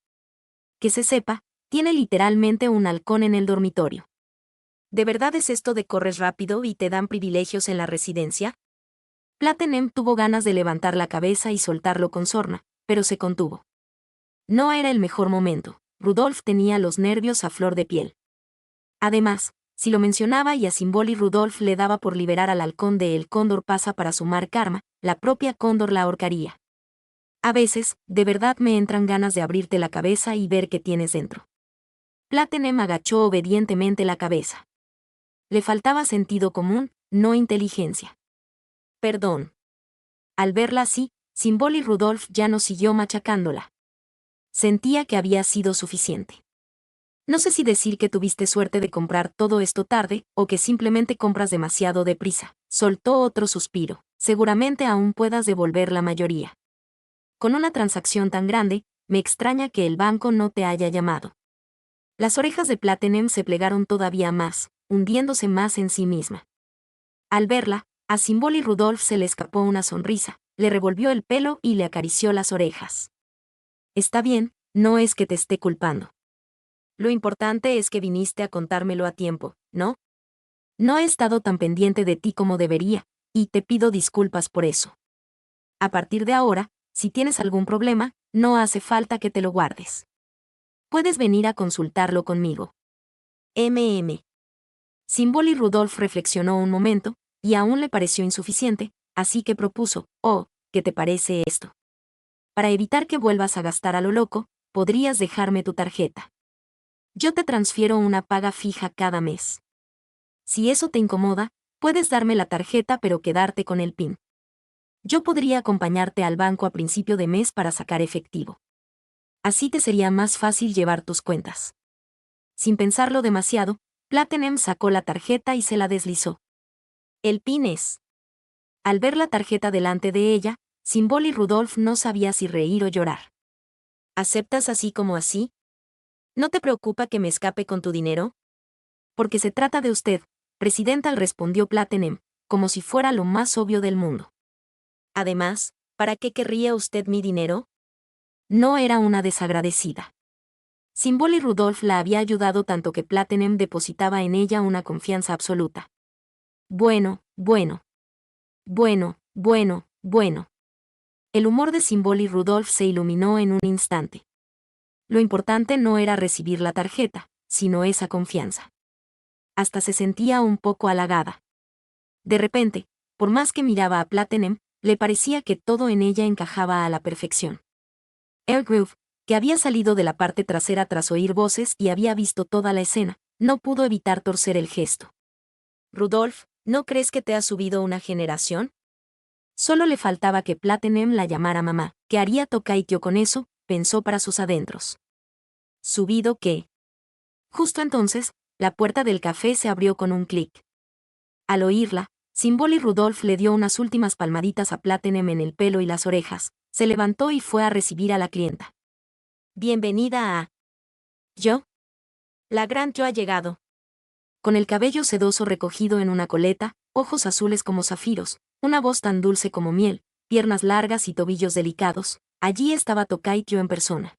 Que se sepa, tiene literalmente un halcón en el dormitorio. ¿De verdad es esto de corres rápido y te dan privilegios en la residencia? Platinum tuvo ganas de levantar la cabeza y soltarlo con sorna, pero se contuvo. No era el mejor momento. Rudolf tenía los nervios a flor de piel. Además, si lo mencionaba y a Simbol y Rudolf le daba por liberar al halcón de El Cóndor pasa para sumar karma, la propia Cóndor la ahorcaría. A veces, de verdad me entran ganas de abrirte la cabeza y ver qué tienes dentro. Platinum agachó obedientemente la cabeza. Le faltaba sentido común, no inteligencia. Perdón. Al verla así, Simbol y Rudolf ya no siguió machacándola. Sentía que había sido suficiente. No sé si decir que tuviste suerte de comprar todo esto tarde, o que simplemente compras demasiado deprisa. Soltó otro suspiro. Seguramente aún puedas devolver la mayoría. Con una transacción tan grande, me extraña que el banco no te haya llamado. Las orejas de Platinum se plegaron todavía más, hundiéndose más en sí misma. Al verla, a Simbol y Rudolf se le escapó una sonrisa, le revolvió el pelo y le acarició las orejas. Está bien, no es que te esté culpando. Lo importante es que viniste a contármelo a tiempo, ¿no? No he estado tan pendiente de ti como debería, y te pido disculpas por eso. A partir de ahora, si tienes algún problema, no hace falta que te lo guardes. Puedes venir a consultarlo conmigo. Simbol y Rudolf reflexionó un momento, y aún le pareció insuficiente, así que propuso, ¿qué te parece esto? Para evitar que vuelvas a gastar a lo loco, podrías dejarme tu tarjeta. Yo te transfiero una paga fija cada mes. Si eso te incomoda, puedes darme la tarjeta pero quedarte con el PIN. Yo podría acompañarte al banco a principio de mes para sacar efectivo. Así te sería más fácil llevar tus cuentas. Sin pensarlo demasiado, Platinum sacó la tarjeta y se la deslizó. El PIN es. Al ver la tarjeta delante de ella, Symbol y Rudolf no sabía si reír o llorar. ¿Aceptas así como así? ¿No te preocupa que me escape con tu dinero? Porque se trata de usted, Presidenta, respondió Platinum, como si fuera lo más obvio del mundo. Además, ¿para qué querría usted mi dinero? No era una desagradecida. Symbol y Rudolf la había ayudado tanto que Platinum depositaba en ella una confianza absoluta. Bueno. El humor de Symbol y Rudolf se iluminó en un instante. Lo importante no era recibir la tarjeta, sino esa confianza. Hasta se sentía un poco halagada. De repente, por más que miraba a Platinum, le parecía que todo en ella encajaba a la perfección. Groove, que había salido de la parte trasera tras oír voces y había visto toda la escena, no pudo evitar torcer el gesto. Rudolf, ¿no crees que te has subido una generación? Solo le faltaba que Platinum la llamara mamá. ¿Qué haría Tokaityo con eso?, pensó para sus adentros. ¿Subido qué? Justo entonces, la puerta del café se abrió con un clic. Al oírla, Symbol y Rudolf le dio unas últimas palmaditas a Platinum en el pelo y las orejas, se levantó y fue a recibir a la clienta. Bienvenida a... ¿Yo? La gran Yo ha llegado. Con el cabello sedoso recogido en una coleta, ojos azules como zafiros, una voz tan dulce como miel, piernas largas y tobillos delicados, allí estaba Tokaityo en persona.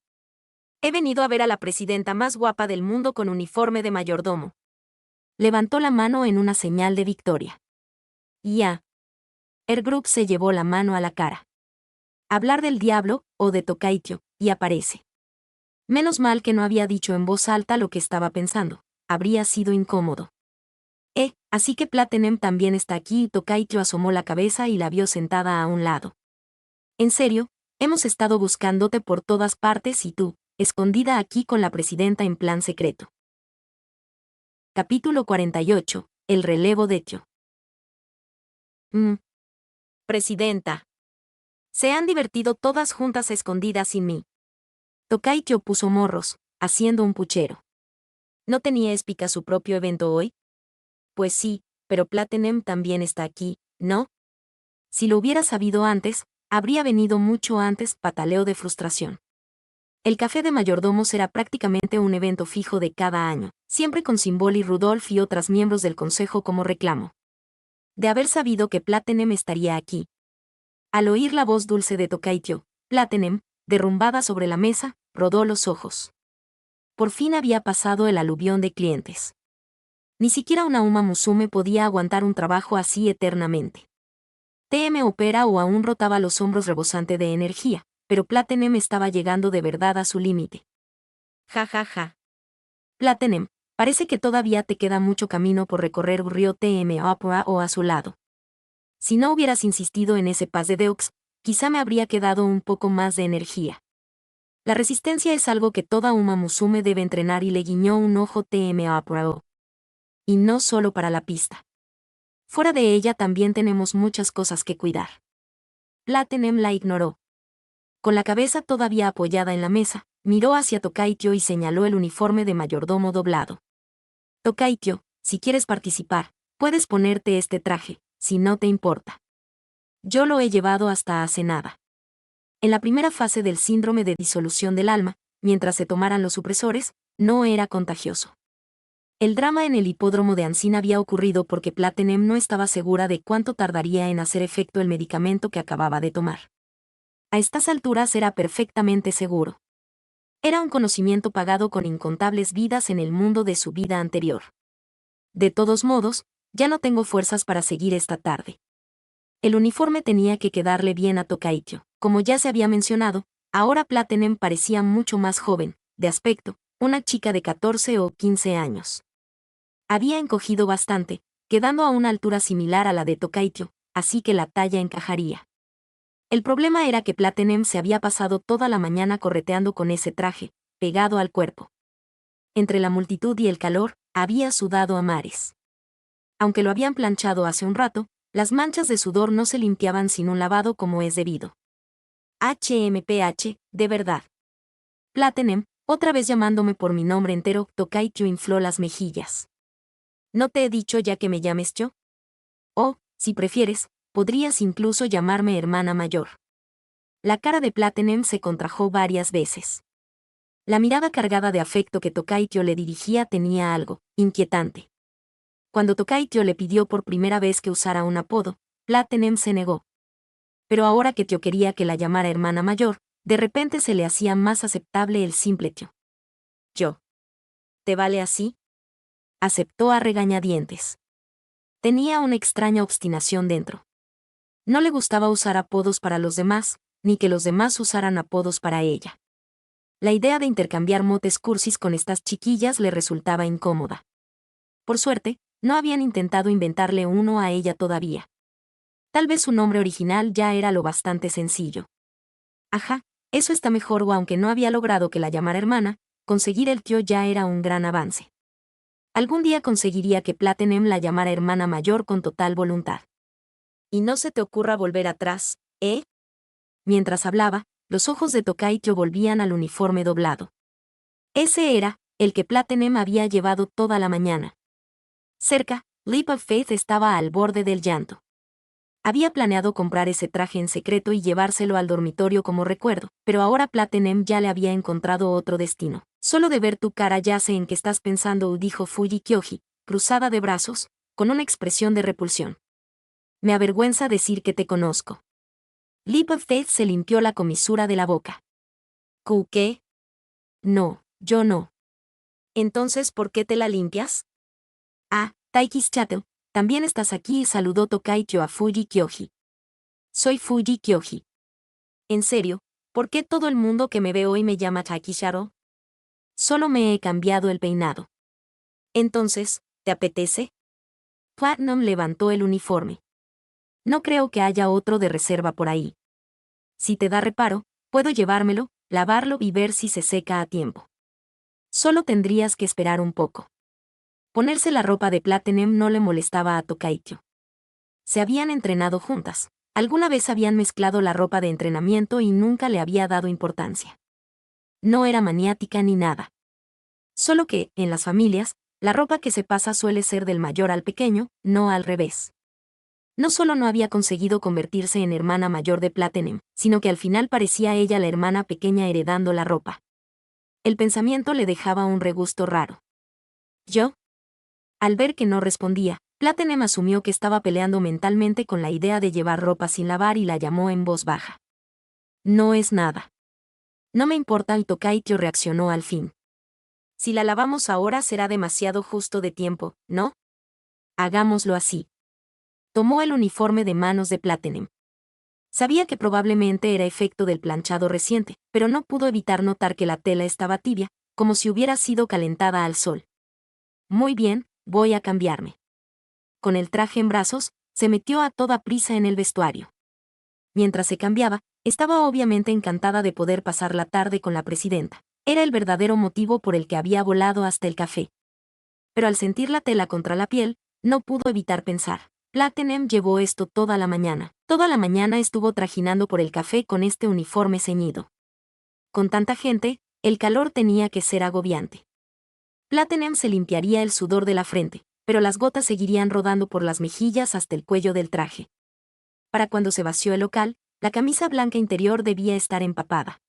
He venido a ver a la presidenta más guapa del mundo con uniforme de mayordomo. Levantó la mano en una señal de victoria. Ya. Group se llevó la mano a la cara. Hablar del diablo, o de Tokaityo, y aparece. Menos mal que no había dicho en voz alta lo que estaba pensando. Habría sido incómodo. Así que Platinum también está aquí, y Tokaityo asomó la cabeza y la vio sentada a un lado. En serio, hemos estado buscándote por todas partes y tú, escondida aquí con la presidenta en plan secreto. Capítulo 48. El relevo de Tyo. Presidenta. Se han divertido todas juntas escondidas sin mí. Tokaityo puso morros, haciendo un puchero. ¿No tenía Espica su propio evento hoy? Pues sí, pero Platinum también está aquí, ¿no? Si lo hubiera sabido antes, habría venido mucho antes, pataleó de frustración. El café de mayordomos era prácticamente un evento fijo de cada año, siempre con Symbol y Rudolf y otras miembros del consejo como reclamo. De haber sabido que Platinum estaría aquí. Al oír la voz dulce de Tokaityo, Platinum, derrumbada sobre la mesa, rodó los ojos. Por fin había pasado el aluvión de clientes. Ni siquiera una Uma Musume podía aguantar un trabajo así eternamente. TM Opera o aún rotaba los hombros rebosante de energía, pero Platinum estaba llegando de verdad a su límite. Ja. Platinum, parece que todavía te queda mucho camino por recorrer, burrió TM Opera o a su lado. Si no hubieras insistido en ese pas de deux, quizá me habría quedado un poco más de energía. La resistencia es algo que toda Uma Musume debe entrenar, y le guiñó un ojo TM Opera. Y no solo para la pista. Fuera de ella también tenemos muchas cosas que cuidar. Platinum la ignoró. Con la cabeza todavía apoyada en la mesa, miró hacia Tokaityo y señaló el uniforme de mayordomo doblado. Tokaityo, si quieres participar, puedes ponerte este traje, si no te importa. Yo lo he llevado hasta hace nada. En la primera fase del síndrome de disolución del alma, mientras se tomaran los supresores, no era contagioso. El drama en el hipódromo de Anshin había ocurrido porque Platinum no estaba segura de cuánto tardaría en hacer efecto el medicamento que acababa de tomar. A estas alturas era perfectamente seguro. Era un conocimiento pagado con incontables vidas en el mundo de su vida anterior. De todos modos, ya no tengo fuerzas para seguir esta tarde. El uniforme tenía que quedarle bien a Tokaityo. Como ya se había mencionado, ahora Platinum parecía mucho más joven, de aspecto, una chica de 14 o 15 años. Había encogido bastante, quedando a una altura similar a la de Tokaityo, así que la talla encajaría. El problema era que Platinum se había pasado toda la mañana correteando con ese traje, pegado al cuerpo. Entre la multitud y el calor, había sudado a mares. Aunque lo habían planchado hace un rato, las manchas de sudor no se limpiaban sin un lavado como es debido. HMPH, de verdad. Platinum, otra vez llamándome por mi nombre entero, Tokaityo infló las mejillas. ¿No te he dicho ya que me llames yo? O, si prefieres, podrías incluso llamarme hermana mayor. La cara de Platinum se contrajo varias veces. La mirada cargada de afecto que Tokaityo le dirigía tenía algo inquietante. Cuando Tokaityo le pidió por primera vez que usara un apodo, Platinum se negó. Pero ahora que Tio quería que la llamara hermana mayor, de repente se le hacía más aceptable el simple Tio. Yo. ¿Te vale así? Aceptó a regañadientes. Tenía una extraña obstinación dentro. No le gustaba usar apodos para los demás, ni que los demás usaran apodos para ella. La idea de intercambiar motes cursis con estas chiquillas le resultaba incómoda. Por suerte, no habían intentado inventarle uno a ella todavía. Tal vez su nombre original ya era lo bastante sencillo. Ajá, eso está mejor, o aunque no había logrado que la llamara hermana, conseguir el Tio ya era un gran avance. Algún día conseguiría que Platinum la llamara hermana mayor con total voluntad. Y no se te ocurra volver atrás, ¿eh? Mientras hablaba, los ojos de Tokaityo volvían al uniforme doblado. Ese era el que Platinum había llevado toda la mañana. Cerca, Leap of Faith estaba al borde del llanto. Había planeado comprar ese traje en secreto y llevárselo al dormitorio como recuerdo, pero ahora Platinum ya le había encontrado otro destino. Solo de ver tu cara ya sé en qué estás pensando, dijo Fuji Kyoji, cruzada de brazos, con una expresión de repulsión. Me avergüenza decir que te conozco. Leap of Faith se limpió la comisura de la boca. ¿Qué? No, yo no. Entonces, ¿por qué te la limpias? Ah, Taikis Chattel, también estás aquí, saludó Tokaityo a Fuji Kyoji. Soy Fuji Kyoji. En serio, ¿por qué todo el mundo que me ve hoy me llama Taikisharo? Solo me he cambiado el peinado. Entonces, ¿te apetece? Platinum levantó el uniforme. No creo que haya otro de reserva por ahí. Si te da reparo, puedo llevármelo, lavarlo y ver si se seca a tiempo. Solo tendrías que esperar un poco. Ponerse la ropa de Platinum no le molestaba a Tokaityo. Se habían entrenado juntas. Alguna vez habían mezclado la ropa de entrenamiento y nunca le había dado importancia. No era maniática ni nada. Solo que, en las familias, la ropa que se pasa suele ser del mayor al pequeño, no al revés. No solo no había conseguido convertirse en hermana mayor de Platinum, sino que al final parecía ella la hermana pequeña heredando la ropa. El pensamiento le dejaba un regusto raro. ¿Yo? Al ver que no respondía, Platinum asumió que estaba peleando mentalmente con la idea de llevar ropa sin lavar y la llamó en voz baja. No es nada. No me importa, y Tokaityo reaccionó al fin. Si la lavamos ahora será demasiado justo de tiempo, ¿no? Hagámoslo así. Tomó el uniforme de manos de Platinum. Sabía que probablemente era efecto del planchado reciente, pero no pudo evitar notar que la tela estaba tibia, como si hubiera sido calentada al sol. Muy bien, voy a cambiarme. Con el traje en brazos, se metió a toda prisa en el vestuario. Mientras se cambiaba, estaba obviamente encantada de poder pasar la tarde con la presidenta. Era el verdadero motivo por el que había volado hasta el café. Pero al sentir la tela contra la piel, no pudo evitar pensar. Platinum llevó esto toda la mañana. Toda la mañana estuvo trajinando por el café con este uniforme ceñido. Con tanta gente, el calor tenía que ser agobiante. Platinum se limpiaría el sudor de la frente, pero las gotas seguirían rodando por las mejillas hasta el cuello del traje. Para cuando se vació el local, la camisa blanca interior debía estar empapada.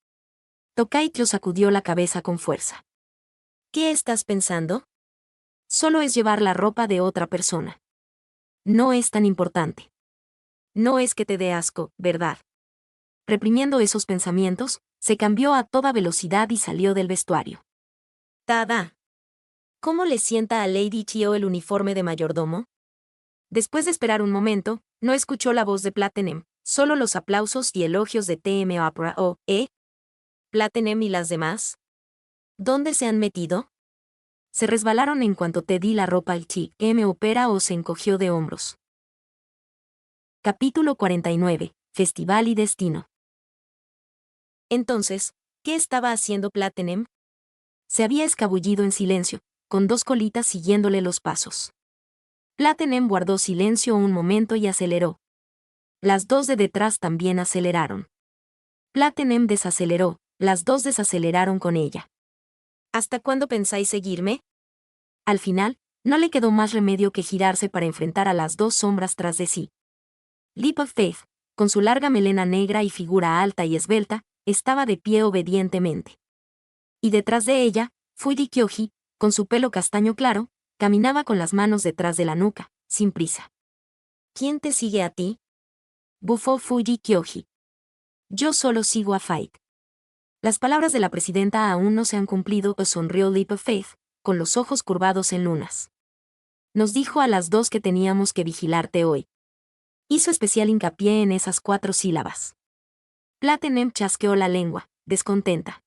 Tokaityo sacudió la cabeza con fuerza. ¿Qué estás pensando? Solo es llevar la ropa de otra persona. No es tan importante. No es que te dé asco, ¿verdad? Reprimiendo esos pensamientos, se cambió a toda velocidad y salió del vestuario. Tada. ¿Cómo le sienta a Lady Chio el uniforme de mayordomo? Después de esperar un momento, no escuchó la voz de Platinum, solo los aplausos y elogios de TM Opera Platinum y las demás. ¿Dónde se han metido? Se resbalaron en cuanto te di la ropa al chic. M Opera se encogió de hombros. Capítulo 49. Festival y destino. Entonces, ¿qué estaba haciendo Platinum? Se había escabullido en silencio, con 2 colitas siguiéndole los pasos. Platinum guardó silencio un momento y aceleró. Las 2 de detrás también aceleraron. Platinum desaceleró, las 2 desaceleraron con ella. ¿Hasta cuándo pensáis seguirme? Al final, no le quedó más remedio que girarse para enfrentar a las 2 sombras tras de sí. Leap of Faith, con su larga melena negra y figura alta y esbelta, estaba de pie obedientemente. Y detrás de ella, Fuji Kyoji, con su pelo castaño claro, caminaba con las manos detrás de la nuca, sin prisa. ¿Quién te sigue a ti? Bufó Fuji Kyoji. Yo solo sigo a Fight. Las palabras de la presidenta aún no se han cumplido, sonrió Leap of Faith, con los ojos curvados en lunas. Nos dijo a las 2 que teníamos que vigilarte hoy. Hizo especial hincapié en esas 4 sílabas. Platinum chasqueó la lengua, descontenta.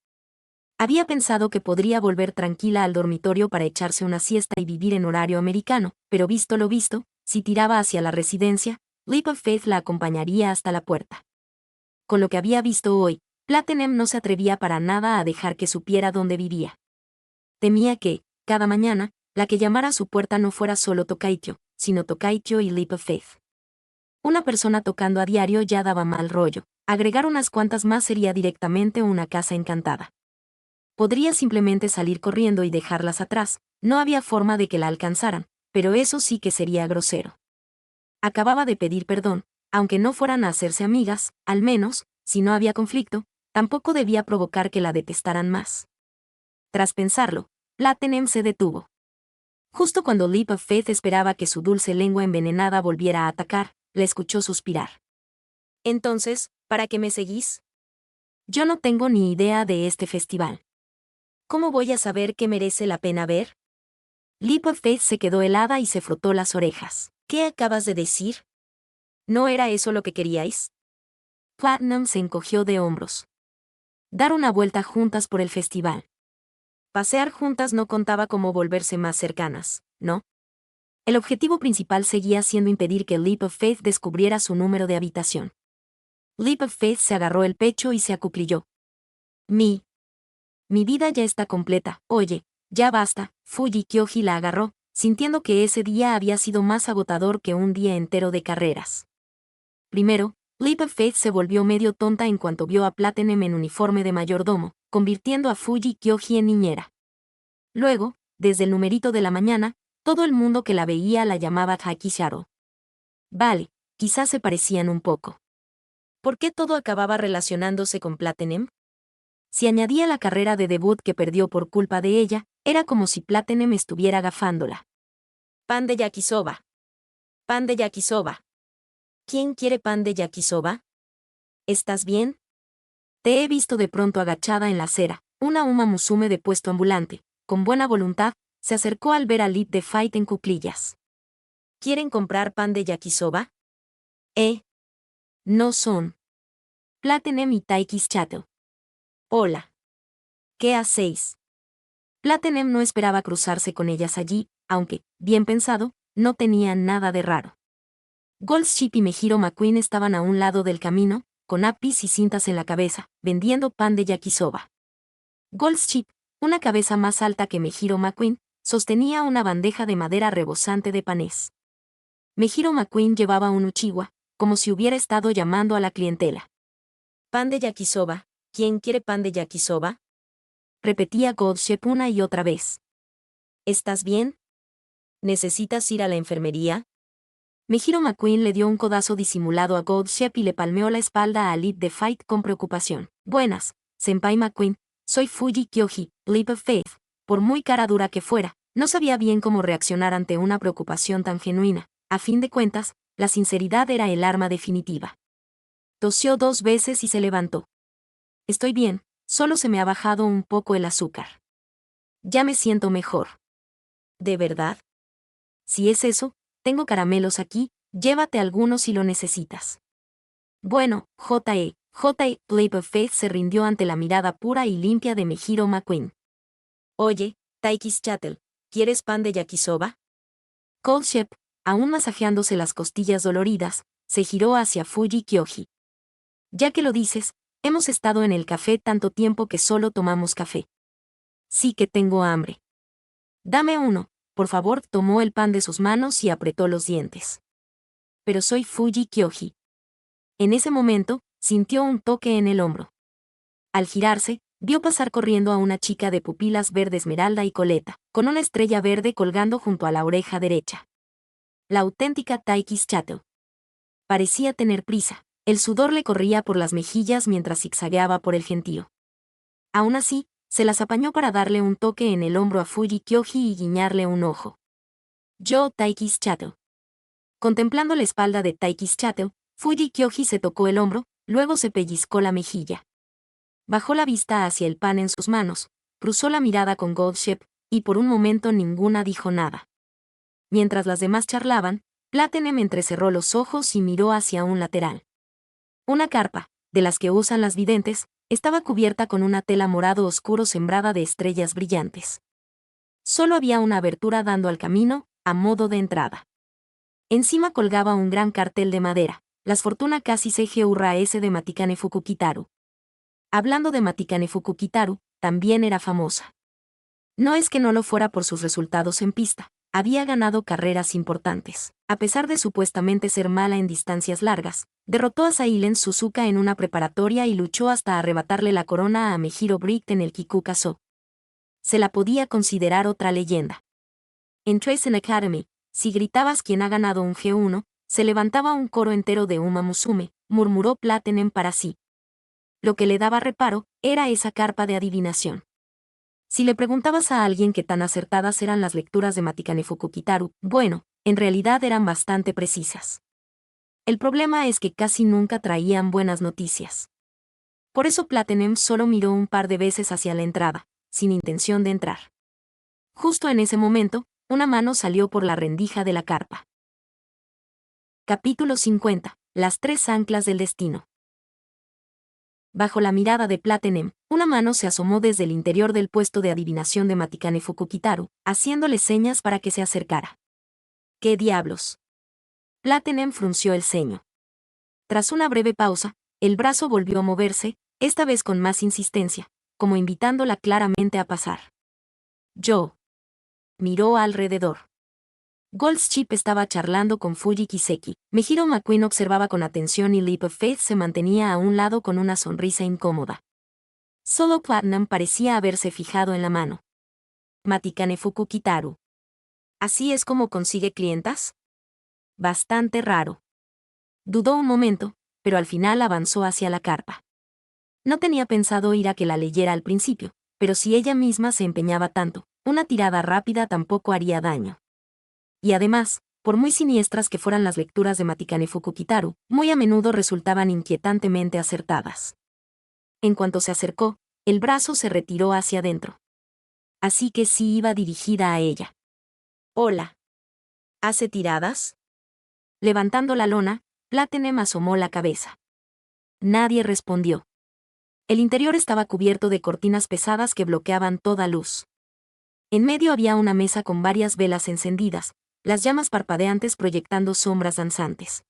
Había pensado que podría volver tranquila al dormitorio para echarse una siesta y vivir en horario americano, pero visto lo visto, si tiraba hacia la residencia, Leap of Faith la acompañaría hasta la puerta. Con lo que había visto hoy, Platinum no se atrevía para nada a dejar que supiera dónde vivía. Temía que, cada mañana, la que llamara a su puerta no fuera solo Tokaicho, sino Tokaicho y Leap of Faith. Una persona tocando a diario ya daba mal rollo, agregar unas cuantas más sería directamente una casa encantada. Podría simplemente salir corriendo y dejarlas atrás, no había forma de que la alcanzaran, pero eso sí que sería grosero. Acababa de pedir perdón, aunque no fueran a hacerse amigas, al menos, si no había conflicto, tampoco debía provocar que la detestaran más. Tras pensarlo, Platinum se detuvo. Justo cuando Leap of Faith esperaba que su dulce lengua envenenada volviera a atacar, la escuchó suspirar. Entonces, ¿para qué me seguís? Yo no tengo ni idea de este festival. ¿Cómo voy a saber qué merece la pena ver? Leap of Faith se quedó helada y se frotó las orejas. ¿Qué acabas de decir? ¿No era eso lo que queríais? Platinum se encogió de hombros. Dar una vuelta juntas por el festival. Pasear juntas no contaba como volverse más cercanas, ¿no? El objetivo principal seguía siendo impedir que Leap of Faith descubriera su número de habitación. Leap of Faith se agarró el pecho y se acuclilló. Mi vida ya está completa, oye, ya basta. Fuji Kyoji la agarró, sintiendo que ese día había sido más agotador que un día entero de carreras. Primero, Leap of Faith se volvió medio tonta en cuanto vio a Platinum en uniforme de mayordomo, convirtiendo a Fuji Kyoji en niñera. Luego, desde el numerito de la mañana, todo el mundo que la veía la llamaba Hakisharo. Vale, quizás se parecían un poco. ¿Por qué todo acababa relacionándose con Platinum? Si añadía la carrera de debut que perdió por culpa de ella, era como si Platinum estuviera gafándola. Pan de yakisoba. Pan de yakisoba. ¿Quién quiere pan de yakisoba? ¿Estás bien? Te he visto de pronto agachada en la acera. Una Uma Musume de puesto ambulante, con buena voluntad, se acercó al ver a Leap de Fight en cuclillas. ¿Quieren comprar pan de yakisoba? No son. Platinum y Taikis Chattel. Hola. ¿Qué hacéis? Platinum no esperaba cruzarse con ellas allí, aunque, bien pensado, no tenía nada de raro. Goldship y Mejiro McQueen estaban a un lado del camino, con apis y cintas en la cabeza, vendiendo pan de yakisoba. Goldship, una cabeza más alta que Mejiro McQueen, sostenía una bandeja de madera rebosante de panés. Mejiro McQueen llevaba un uchiwa, como si hubiera estado llamando a la clientela. Pan de yakisoba. ¿Quién quiere pan de yakisoba? Repetía Goldship una y otra vez. ¿Estás bien? ¿Necesitas ir a la enfermería? Mejiro McQueen le dio un codazo disimulado a Goldship y le palmeó la espalda a Leap de Fight con preocupación. Buenas, Senpai McQueen, soy Fuji Kyoji, Leap of Faith. Por muy cara dura que fuera, no sabía bien cómo reaccionar ante una preocupación tan genuina. A fin de cuentas, la sinceridad era el arma definitiva. Tosió 2 veces y se levantó. Estoy bien, solo se me ha bajado un poco el azúcar. Ya me siento mejor. ¿De verdad? Si es eso, tengo caramelos aquí, llévate algunos si lo necesitas. Bueno, Leap of Faith se rindió ante la mirada pura y limpia de Mejiro McQueen. Oye, Taikis Chattel, ¿quieres pan de yakisoba? Goldship, aún masajeándose las costillas doloridas, se giró hacia Fuji Kyoji. Ya que lo dices, hemos estado en el café tanto tiempo que solo tomamos café. Sí que tengo hambre. Dame uno, por favor. Tomó el pan de sus manos y apretó los dientes. Pero soy Fuji Kyoji. En ese momento, sintió un toque en el hombro. Al girarse, vio pasar corriendo a una chica de pupilas verde esmeralda y coleta, con una estrella verde colgando junto a la oreja derecha. La auténtica Taikis Chato. Parecía tener prisa, el sudor le corría por las mejillas mientras zigzagueaba por el gentío. Aún así, se las apañó para darle un toque en el hombro a Fuji Kyoji y guiñarle un ojo. Yo, Taikis Chato. Contemplando la espalda de Taikis Chato, Fuji Kyoji se tocó el hombro, luego se pellizcó la mejilla. Bajó la vista hacia el pan en sus manos, cruzó la mirada con Goldshep, y por un momento ninguna dijo nada. Mientras las demás charlaban, Platinum entrecerró los ojos y miró hacia un lateral. Una carpa, de las que usan las videntes, estaba cubierta con una tela morado oscuro sembrada de estrellas brillantes. Solo había una abertura dando al camino, a modo de entrada. Encima colgaba un gran cartel de madera, las fortuna casi CGURAS de Matikane Fukukitaru. Hablando de Matikane Fukukitaru, también era famosa. No es que no lo fuera por sus resultados en pista, había ganado carreras importantes. A pesar de supuestamente ser mala en distancias largas, derrotó a Sailen Suzuka en una preparatoria y luchó hasta arrebatarle la corona a Mejiro Bright en el Kikukazo. Se la podía considerar otra leyenda. En Traisen Academy, si gritabas quien ha ganado un G1, se levantaba un coro entero de Uma Musume, murmuró Platinum para sí. Lo que le daba reparo era esa carpa de adivinación. Si le preguntabas a alguien qué tan acertadas eran las lecturas de Matikane Fukukitaru, bueno, en realidad eran bastante precisas. El problema es que casi nunca traían buenas noticias. Por eso Platinum solo miró un par de veces hacia la entrada, sin intención de entrar. Justo en ese momento, una mano salió por la rendija de la carpa. Capítulo 50. Las tres anclas del destino. Bajo la mirada de Platinum, una mano se asomó desde el interior del puesto de adivinación de Matikane Fukukitaru, haciéndole señas para que se acercara. ¿Qué diablos? Platinum frunció el ceño. Tras una breve pausa, el brazo volvió a moverse, esta vez con más insistencia, como invitándola claramente a pasar. Yo. Miró alrededor. Goldship estaba charlando con Fuji Kiseki. Mejiro McQueen observaba con atención y Leap of Faith se mantenía a un lado con una sonrisa incómoda. Solo Platinum parecía haberse fijado en la mano. Matikane Fukukitaru. ¿Así es como consigue clientas? Bastante raro. Dudó un momento, pero al final avanzó hacia la carpa. No tenía pensado ir a que la leyera al principio, pero si ella misma se empeñaba tanto, una tirada rápida tampoco haría daño. Y además, por muy siniestras que fueran las lecturas de Matikane Fukukitaru, muy a menudo resultaban inquietantemente acertadas. En cuanto se acercó, el brazo se retiró hacia adentro. Así que sí iba dirigida a ella. Hola. ¿Hace tiradas? Levantando la lona, Platinum asomó la cabeza. Nadie respondió. El interior estaba cubierto de cortinas pesadas que bloqueaban toda luz. En medio había una mesa con varias velas encendidas, las llamas parpadeantes proyectando sombras danzantes.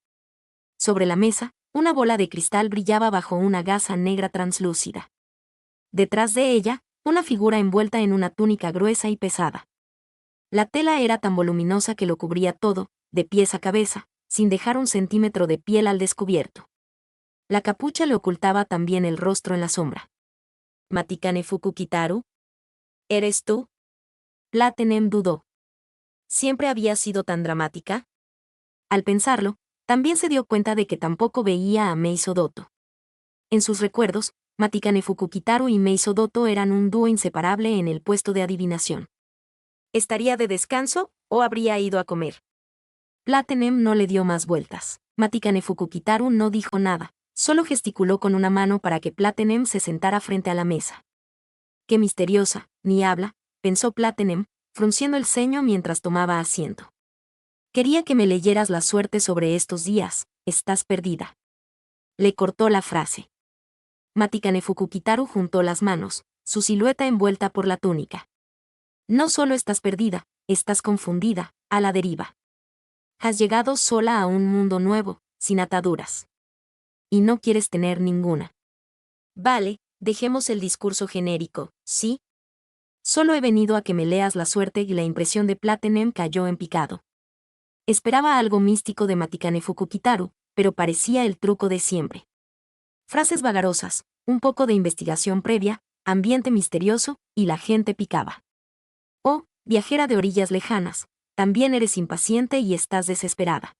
Sobre la mesa, una bola de cristal brillaba bajo una gasa negra translúcida. Detrás de ella, una figura envuelta en una túnica gruesa y pesada. La tela era tan voluminosa que lo cubría todo, de pies a cabeza, sin dejar un centímetro de piel al descubierto. La capucha le ocultaba también el rostro en la sombra. ¿Matikane Fukukitaru? ¿Eres tú? Platinum dudó. ¿Siempre había sido tan dramática? Al pensarlo, también se dio cuenta de que tampoco veía a Meiso Doto. En sus recuerdos, Matikane Fukukitaru y Meiso Doto eran un dúo inseparable en el puesto de adivinación. ¿Estaría de descanso o habría ido a comer? Platinum no le dio más vueltas. Matikane Fukukitaru no dijo nada, solo gesticuló con una mano para que Platinum se sentara frente a la mesa. Qué misteriosa, ni habla, pensó Platinum, frunciendo el ceño mientras tomaba asiento. Quería que me leyeras la suerte sobre estos días, estás perdida. Le cortó la frase. Matikane Fukukitaru juntó las manos, su silueta envuelta por la túnica. No solo estás perdida, estás confundida, a la deriva. Has llegado sola a un mundo nuevo, sin ataduras. Y no quieres tener ninguna. Vale, dejemos el discurso genérico, ¿sí? Solo he venido a que me leas la suerte y la impresión de Platinum cayó en picado. Esperaba algo místico de Matikane Fukukitaru, pero parecía el truco de siempre. Frases vagarosas, un poco de investigación previa, ambiente misterioso, y la gente picaba. Oh, viajera de orillas lejanas, también eres impaciente y estás desesperada.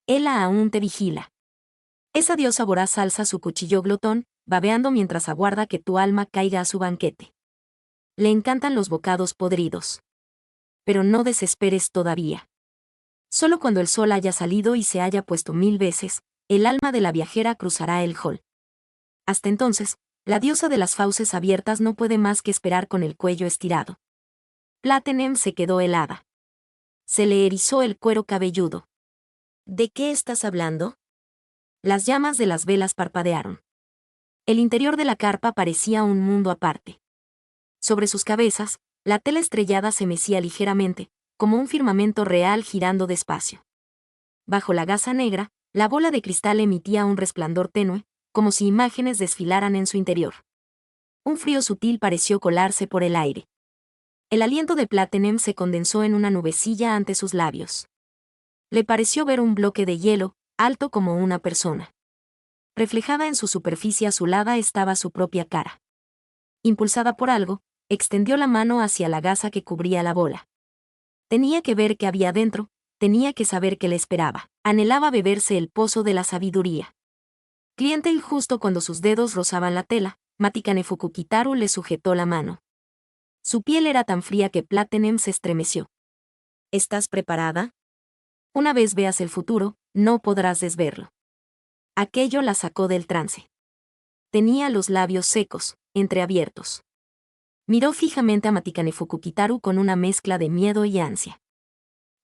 Ella aún te vigila. Esa diosa voraz alza su cuchillo glotón, babeando mientras aguarda que tu alma caiga a su banquete. Le encantan los bocados podridos. Pero no desesperes todavía. Solo cuando el sol haya salido y se haya puesto 1000 veces, el alma de la viajera cruzará el hall. Hasta entonces, la diosa de las fauces abiertas no puede más que esperar con el cuello estirado. Platinum se quedó helada. Se le erizó el cuero cabelludo. ¿De qué estás hablando? Las llamas de las velas parpadearon. El interior de la carpa parecía un mundo aparte. Sobre sus cabezas, la tela estrellada se mecía ligeramente, como un firmamento real girando despacio. Bajo la gasa negra, la bola de cristal emitía un resplandor tenue, como si imágenes desfilaran en su interior. Un frío sutil pareció colarse por el aire. El aliento de Platinum se condensó en una nubecilla ante sus labios. Le pareció ver un bloque de hielo, alto como una persona. Reflejada en su superficie azulada estaba su propia cara. Impulsada por algo, extendió la mano hacia la gasa que cubría la bola. Tenía que ver qué había dentro, tenía que saber qué le esperaba. Anhelaba beberse el pozo de la sabiduría. Cliente y justo cuando sus dedos rozaban la tela, Matikane Fukukitaru le sujetó la mano. Su piel era tan fría que Platinum se estremeció. ¿Estás preparada? Una vez veas el futuro, no podrás desverlo. Aquello la sacó del trance. Tenía los labios secos, entreabiertos. Miró fijamente a Matikane Fukukitaru con una mezcla de miedo y ansia.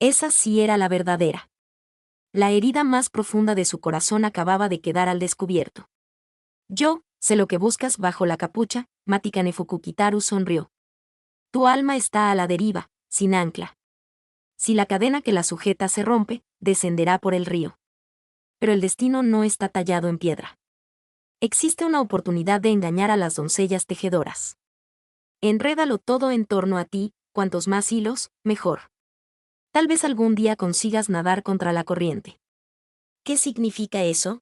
Esa sí era la verdadera. La herida más profunda de su corazón acababa de quedar al descubierto. Yo, sé lo que buscas bajo la capucha, Matikane Fukukitaru sonrió. Tu alma está a la deriva, sin ancla. Si la cadena que la sujeta se rompe, descenderá por el río. Pero el destino no está tallado en piedra. Existe una oportunidad de engañar a las doncellas tejedoras. Enrédalo todo en torno a ti, cuantos más hilos, mejor. Tal vez algún día consigas nadar contra la corriente. ¿Qué significa eso?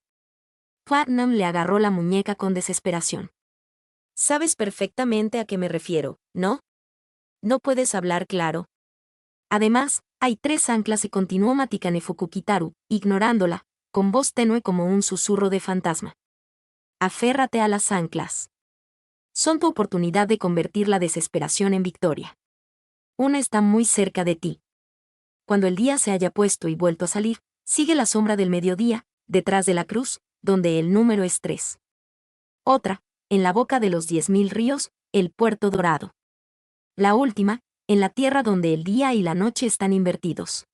Platinum le agarró la muñeca con desesperación. Sabes perfectamente a qué me refiero, ¿no? ¿No puedes hablar claro? Además, hay 3 anclas y continuó Matikane Fukukitaru, ignorándola, con voz tenue como un susurro de fantasma. Aférrate a las anclas. Son tu oportunidad de convertir la desesperación en victoria. Una está muy cerca de ti. Cuando el día se haya puesto y vuelto a salir, sigue la sombra del mediodía, detrás de la cruz, donde el número es 3. Otra, en la boca de los 10.000 ríos, el puerto dorado. La última, en la tierra donde el día y la noche están invertidos.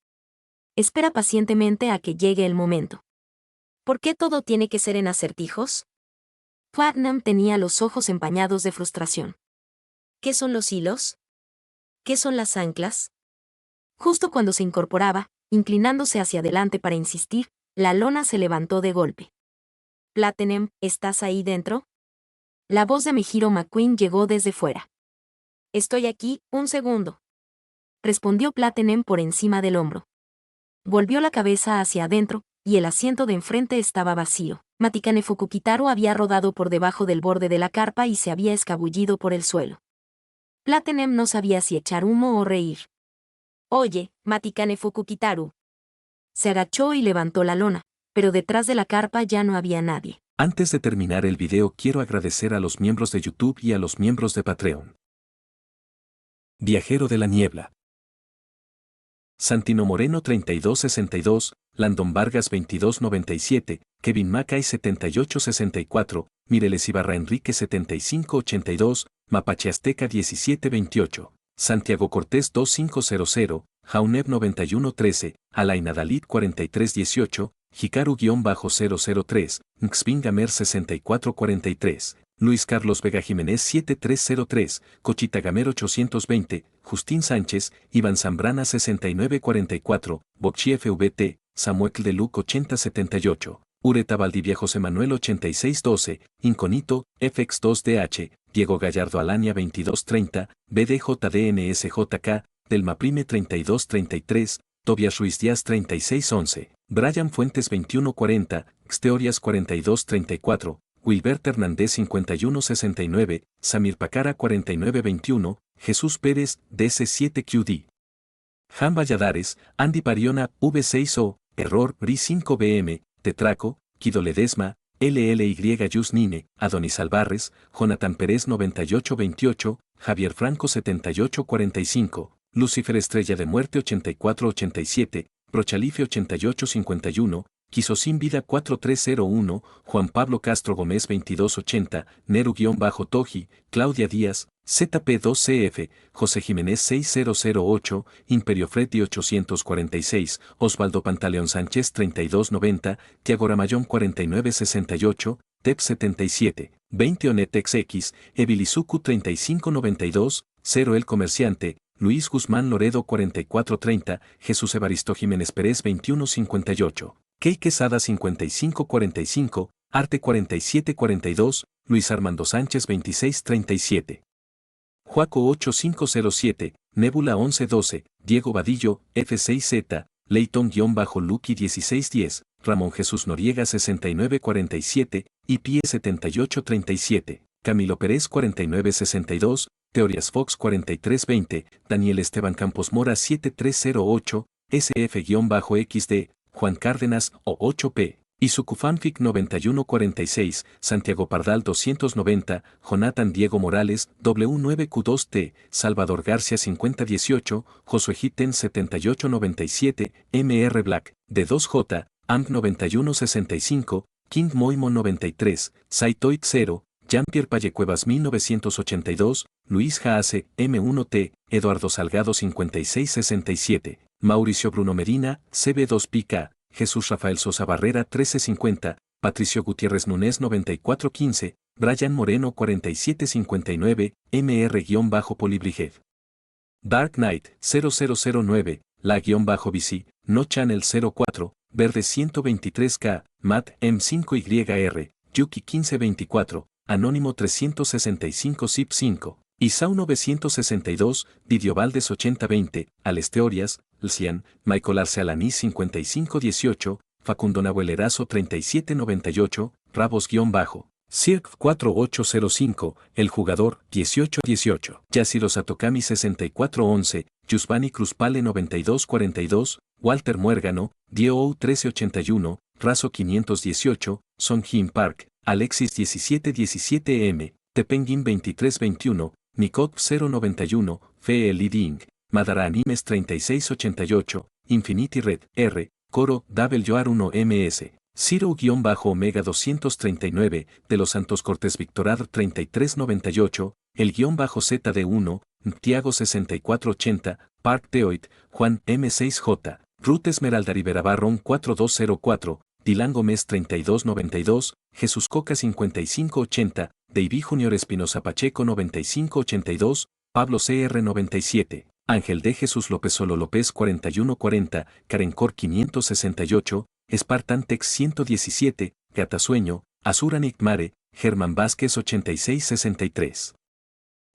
Espera pacientemente a que llegue el momento. ¿Por qué todo tiene que ser en acertijos? Platinum tenía los ojos empañados de frustración. ¿Qué son los hilos? ¿Qué son las anclas? Justo cuando se incorporaba, inclinándose hacia adelante para insistir, la lona se levantó de golpe. Platinum, ¿estás ahí dentro? La voz de Mihiro McQueen llegó desde fuera. Estoy aquí, un segundo. Respondió Platinum por encima del hombro. Volvió la cabeza hacia adentro, y el asiento de enfrente estaba vacío. Matikane Fukukitaru había rodado por debajo del borde de la carpa y se había escabullido por el suelo. Platinum no sabía si echar humo o reír. Oye, Matikane Fukukitaru. Se agachó y levantó la lona, pero detrás de la carpa ya no había nadie. Antes de terminar el video quiero agradecer a los miembros de YouTube y a los miembros de Patreon. Viajero de la niebla. Santino Moreno 3262, Landon Vargas 2297, Kevin Macay 7864, Mireles Ibarra Enrique 7582, Mapache Azteca 1728, Santiago Cortés 2500, Jauneb 9113, Alaina Dalit 4318, Hikaru-003, Nxpingamer 6443, Luis Carlos Vega Jiménez 7303, Cochitagamer 820, Justín Sánchez, Iván Zambrana 6944, Bocchi FVT, Samuel de Luc 8078, Ureta Valdivia José Manuel 8612, Inconito, FX2DH, Diego Gallardo Alania 2230, BDJDNSJK, Delma Prime 3233, Tobias Ruiz Díaz 3611, Brian Fuentes 2140, Xteorias 4234, Wilbert Hernández 5169, Samir Pacara 4921, Jesús Pérez, DC7QD. Jan Valladares, Andy Pariona, V6O, Error, BRI5BM, Tetraco, Kido Ledesma, LLY Yusnine, Adonis Alvarez, Jonathan Pérez 9828, Javier Franco 7845, Lucifer Estrella de Muerte 8487, Prochalife 8851, Quisosin Vida 4301, Juan Pablo Castro Gómez 2280, Neru-Toji, Claudia Díaz, ZP2CF, José Jiménez 6008, Imperio Freddy 846, Osvaldo Pantaleón Sánchez 3290, Tiago Ramayón 4968, TEP 77, 20 Onetex X, Evilizuku 3592, 0 El Comerciante, Luis Guzmán Loredo 4430, Jesús Evaristo Jiménez Pérez 2158, Key Quesada 5545, Arte 4742, Luis Armando Sánchez 2637. Juaco 8507, Nebula 1112, Diego Vadillo, F6Z, Leighton-Lucky 1610, Ramón Jesús Noriega 6947, IPE 7837, Camilo Pérez 4962, Teorías Fox 4320, Daniel Esteban Campos Mora 7308, SF-XD, Juan Cárdenas o 8P, Isukufanfic 9146, Santiago Pardal 290, Jonathan Diego Morales, W9Q2T, Salvador García 5018, Josué Hitten 7897, MR Black, D2J, AMP 9165, King Moimo 93, Saitoid 0, Jean-Pierre Pallecuevas 1982, Luis Jaase, M1T, Eduardo Salgado 5667, Mauricio Bruno Medina, CB2PK, Jesús Rafael Sosa Barrera 1350, Patricio Gutiérrez Núñez 9415, Brian Moreno 4759, MR-Polibrijev. Dark Knight 0009, La-BC, No Channel 04, Verde 123K, Matt M5YR, Yuki 1524, Anónimo 365 Zip 5, Isau 962, Didio Valdes 8020, Alesteorias, Lcian, Michael Arce Alaní 5518, Facundo Nahuelerazo 3798, Rabos-Circ 4805, El Jugador 1818, Yashiro Satokami 6411, Yusbani Cruzpale 9242, Walter Muérgano, Diou 1381, Razo 518, Song Jin Park, Alexis 1717M, Tepenguin 2321, Nikot 091, Fe Leading, Madara Animes 3688, Infinity Red, R, Coro, WR1MS, Ciro-Omega 239, De los Santos Cortés Victorad 3398, el -ZD1, Tiago 6480, Park Teoid, Juan M6J, Ruth Esmeralda Rivera Barrón 4204, Dylan Gómez 3292, Jesús Coca 5580, David Junior Espinosa Pacheco 9582, Pablo CR 97, Ángel de Jesús López Solo López 4140, Karencor 568, Spartan Tex 117, Gatasueño, Azura Mare, Germán Vázquez 8663.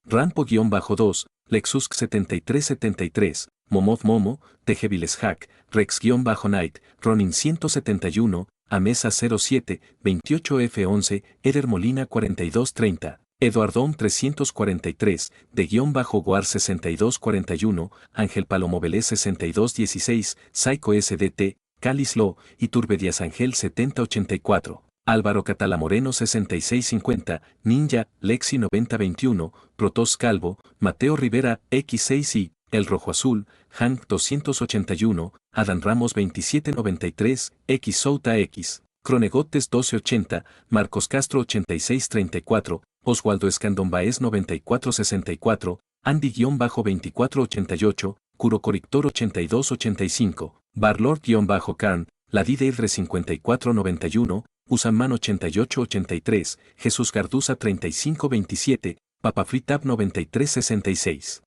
Rampo-2, Lexus 7373, Momov Momo, Tejeviles Hack, Rex-Night, Ronin 171, Amesa 07, 28F11, Eder Molina 4230, Eduardón 343, de-Guar 6241, Ángel Palomo Vélez 6216, Psycho SDT, Calis Lo, Iturbe Díaz Ángel 7084. Álvaro Catala Moreno 6650, Ninja, Lexi 9021, Protos Calvo, Mateo Rivera, X6i, El Rojo Azul, Hank 281, Adán Ramos 2793, X Souta X, Cronegotes 1280, Marcos Castro 8634, Oswaldo Escandón Baez 9464, Andy-2488, Curo Corictor 8285, Barlord-Carn, Ladideidre 5491, Usaman 8883, Jesús Garduza 3527, Papafritab 9366.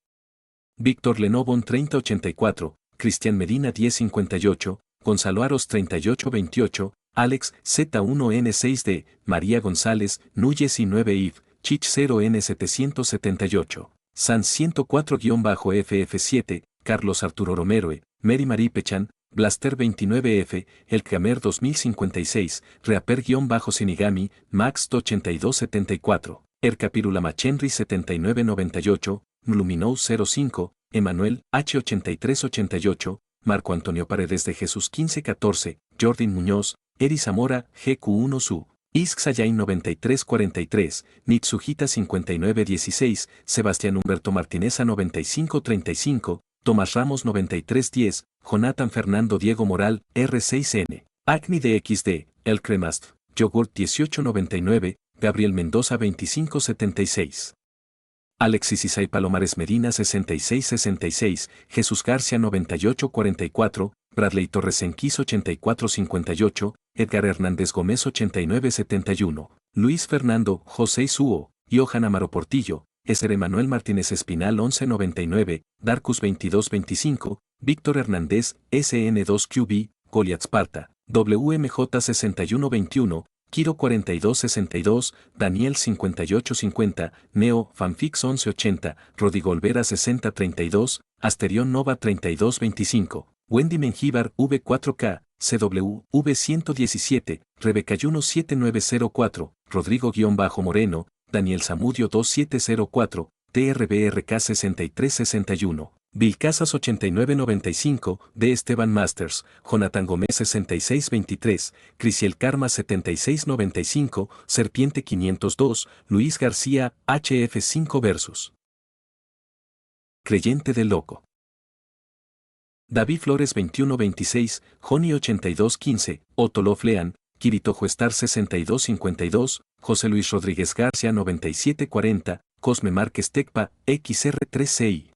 Víctor Lenovon 3084, Cristian Medina 1058, Gonzalo Aros 3828, Alex Z1N6D, María González, Núñez y 9 IF, Chich 0N778, Sans 104-FF7, Carlos Arturo Romero, Mary Marie Pechan, Blaster 29F, El Kramer 2056, Reaper-Sinigami, Max 8274, Ercapirula Machenry 7998, Luminou 05, Emanuel H8388, Marco Antonio Paredes de Jesús 1514, Jordan Muñoz, Eri Zamora, GQ1 Su, Isk Sayain 9343, Nitsuhita 5916, Sebastián Humberto Martineza 9535, Tomás Ramos 9310, Jonathan Fernando Diego Moral, R6N, Acni DXD, El Cremast, Yogurt 1899, Gabriel Mendoza 2576. Alexis Isai Palomares Medina 6666, Jesús García 9844, Bradley Torres Enquis 8458, Edgar Hernández Gómez 8971, Luis Fernando José Suo, Johan Amaro Portillo, Esther Emanuel Martínez Espinal 1199, Darkus 2225, Víctor Hernández, SN2QB, Goliath Sparta, WMJ 6121, Kiro 4262, Daniel 5850, Neo, Fanfix 1180, Rodrigo Olvera 6032, Asterión Nova 3225, Wendy Mengíbar V4K, CW, V117, Rebeca Yuno 7904, Rodrigo-Moreno, Daniel Zamudio 2704, TRBRK 6361. Vilcasas 8995, D. Esteban Masters, Jonathan Gómez 6623, Crisiel Karma 7695, Serpiente 502, Luis García, HF5 Versus. Creyente del Loco. David Flores 2126, Joni 8215, Otolof Lean, Kirito Star 6252, José Luis Rodríguez García 9740, Cosme Márquez Tecpa, XR3CI.